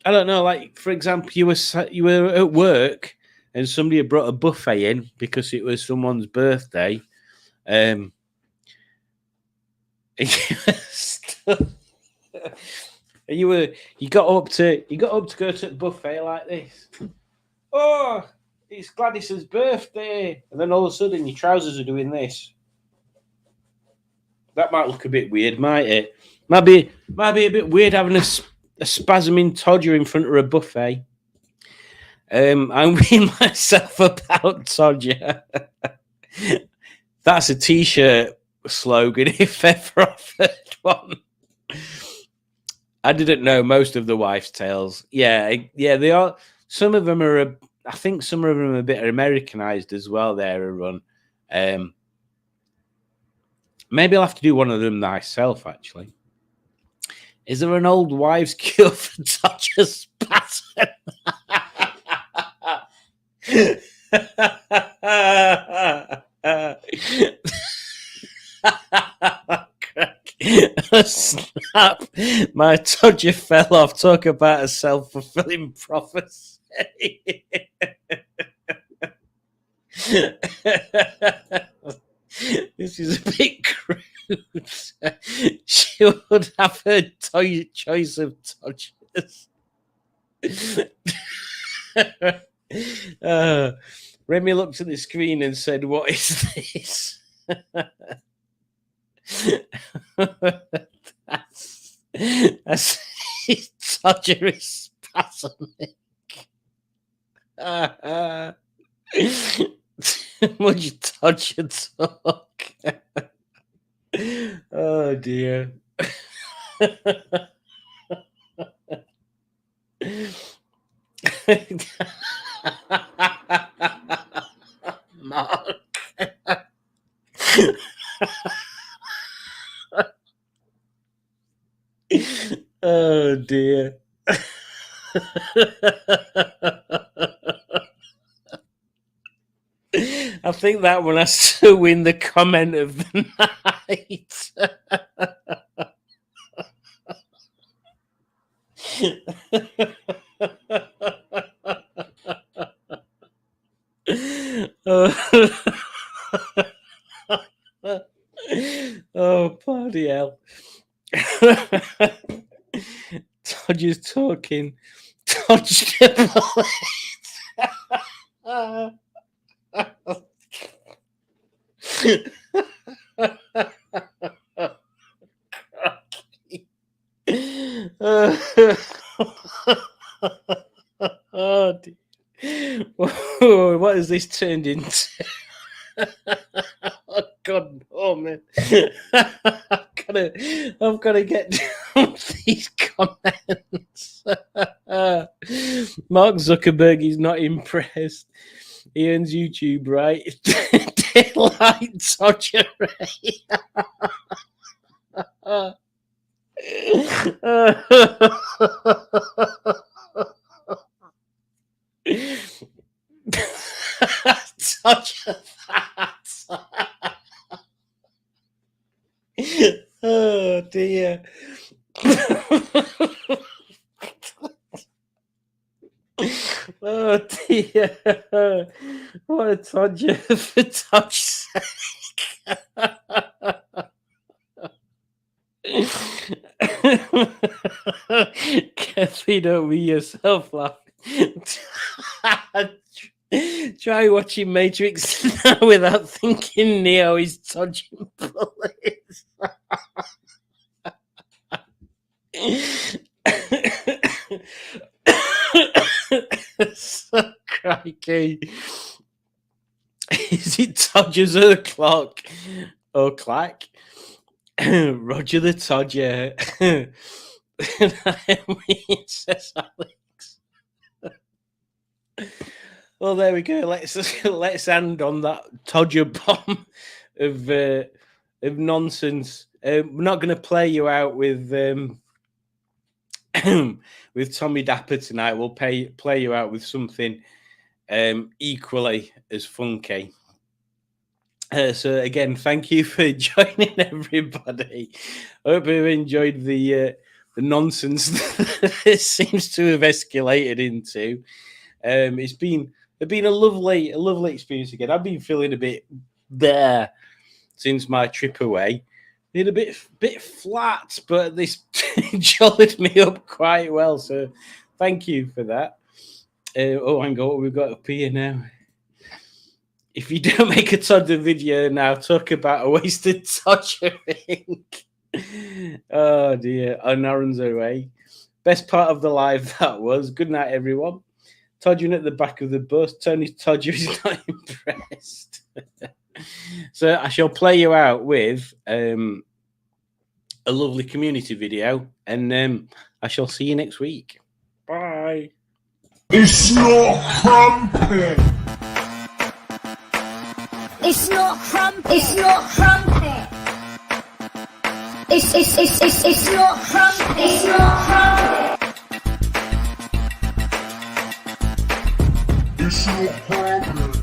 [SPEAKER 1] don't know. Like for example, you were at work and somebody had brought a buffet in because it was someone's birthday. You got up to go to the buffet like this. Oh, it's Gladys's birthday, and then all of a sudden your trousers are doing this. That might look a bit weird, might it? Might be a bit weird having a spasming todger in front of a buffet. I'm weighing myself about todger. That's a t-shirt slogan if ever I've heard one. I didn't know most of the wives' tales. Yeah, they are. Some of them are. I think some of them are a bit Americanized as well. They're a run. Maybe I'll have to do one of them myself. Actually, is there an old wives' cure for Dodger spasm? Snap! My todger fell off. Talk about a self-fulfilling prophecy. This is a bit crude. She would have her choice of todgers. Remy looked at the screen and said, "What is this?" that's todger is spasmic. Much todger talk. Oh dear. Mark. Oh dear. I think that one has to win the comment of the night. Oh, bloody hell. Todger's talking. Dodge the oh, dear. Whoa, what has this turned into? Oh God, no, man! I've got to get down these comments. Mark Zuckerberg is not impressed. He earns YouTube, right? Daylight Dodger Ray. Dodger that. Oh dear. Oh dear. What a todger for Dodge's sake. Kathleen, don't be yourself laughing. Try watching Matrix now without thinking Neo is dodging bullets. So crikey. Is it Dodgers or the clock? Oh, clack. Roger the Todger. Says Alex. Well, there we go. Let's end on that Todger bomb of nonsense. We're not going to play you out with with Tommy Dapper tonight. We'll play you out with something equally as funky. So again, thank you for joining, everybody. I hope you enjoyed the nonsense that it seems to have escalated into. It's been a lovely experience again. I've been feeling a bit there since my trip away. Been a bit flat, but this jollied me up quite well. So thank you for that. Oh, hang on, what we've got up here now. If you don't make a Toddler video now, talk about a wasted torturing. Oh dear, on Aaron's away. Best part of the live that was. Good night, everyone. Todger at the back of the bus. Tony Todger is not impressed. So I shall play you out with a lovely community video, and I shall see you next week. Bye.
[SPEAKER 12] It's not crumpet.
[SPEAKER 10] It's not crumpet. It's not crumpet. It's not crumpet. It's not crumpet.
[SPEAKER 12] It's not crumpet.
[SPEAKER 10] It's not crumpet.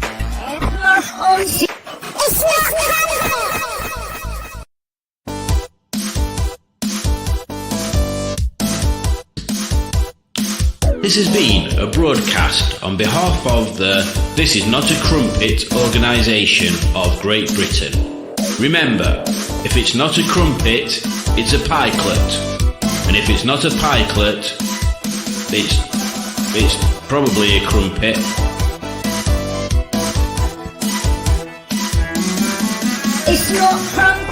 [SPEAKER 4] This has been a broadcast on behalf of the This Is Not a Crumpet organisation of Great Britain. Remember, if it's not a crumpet, it's a pikelet. And if it's not a pikelet, it's probably a crumpet.
[SPEAKER 10] It's not crumpet.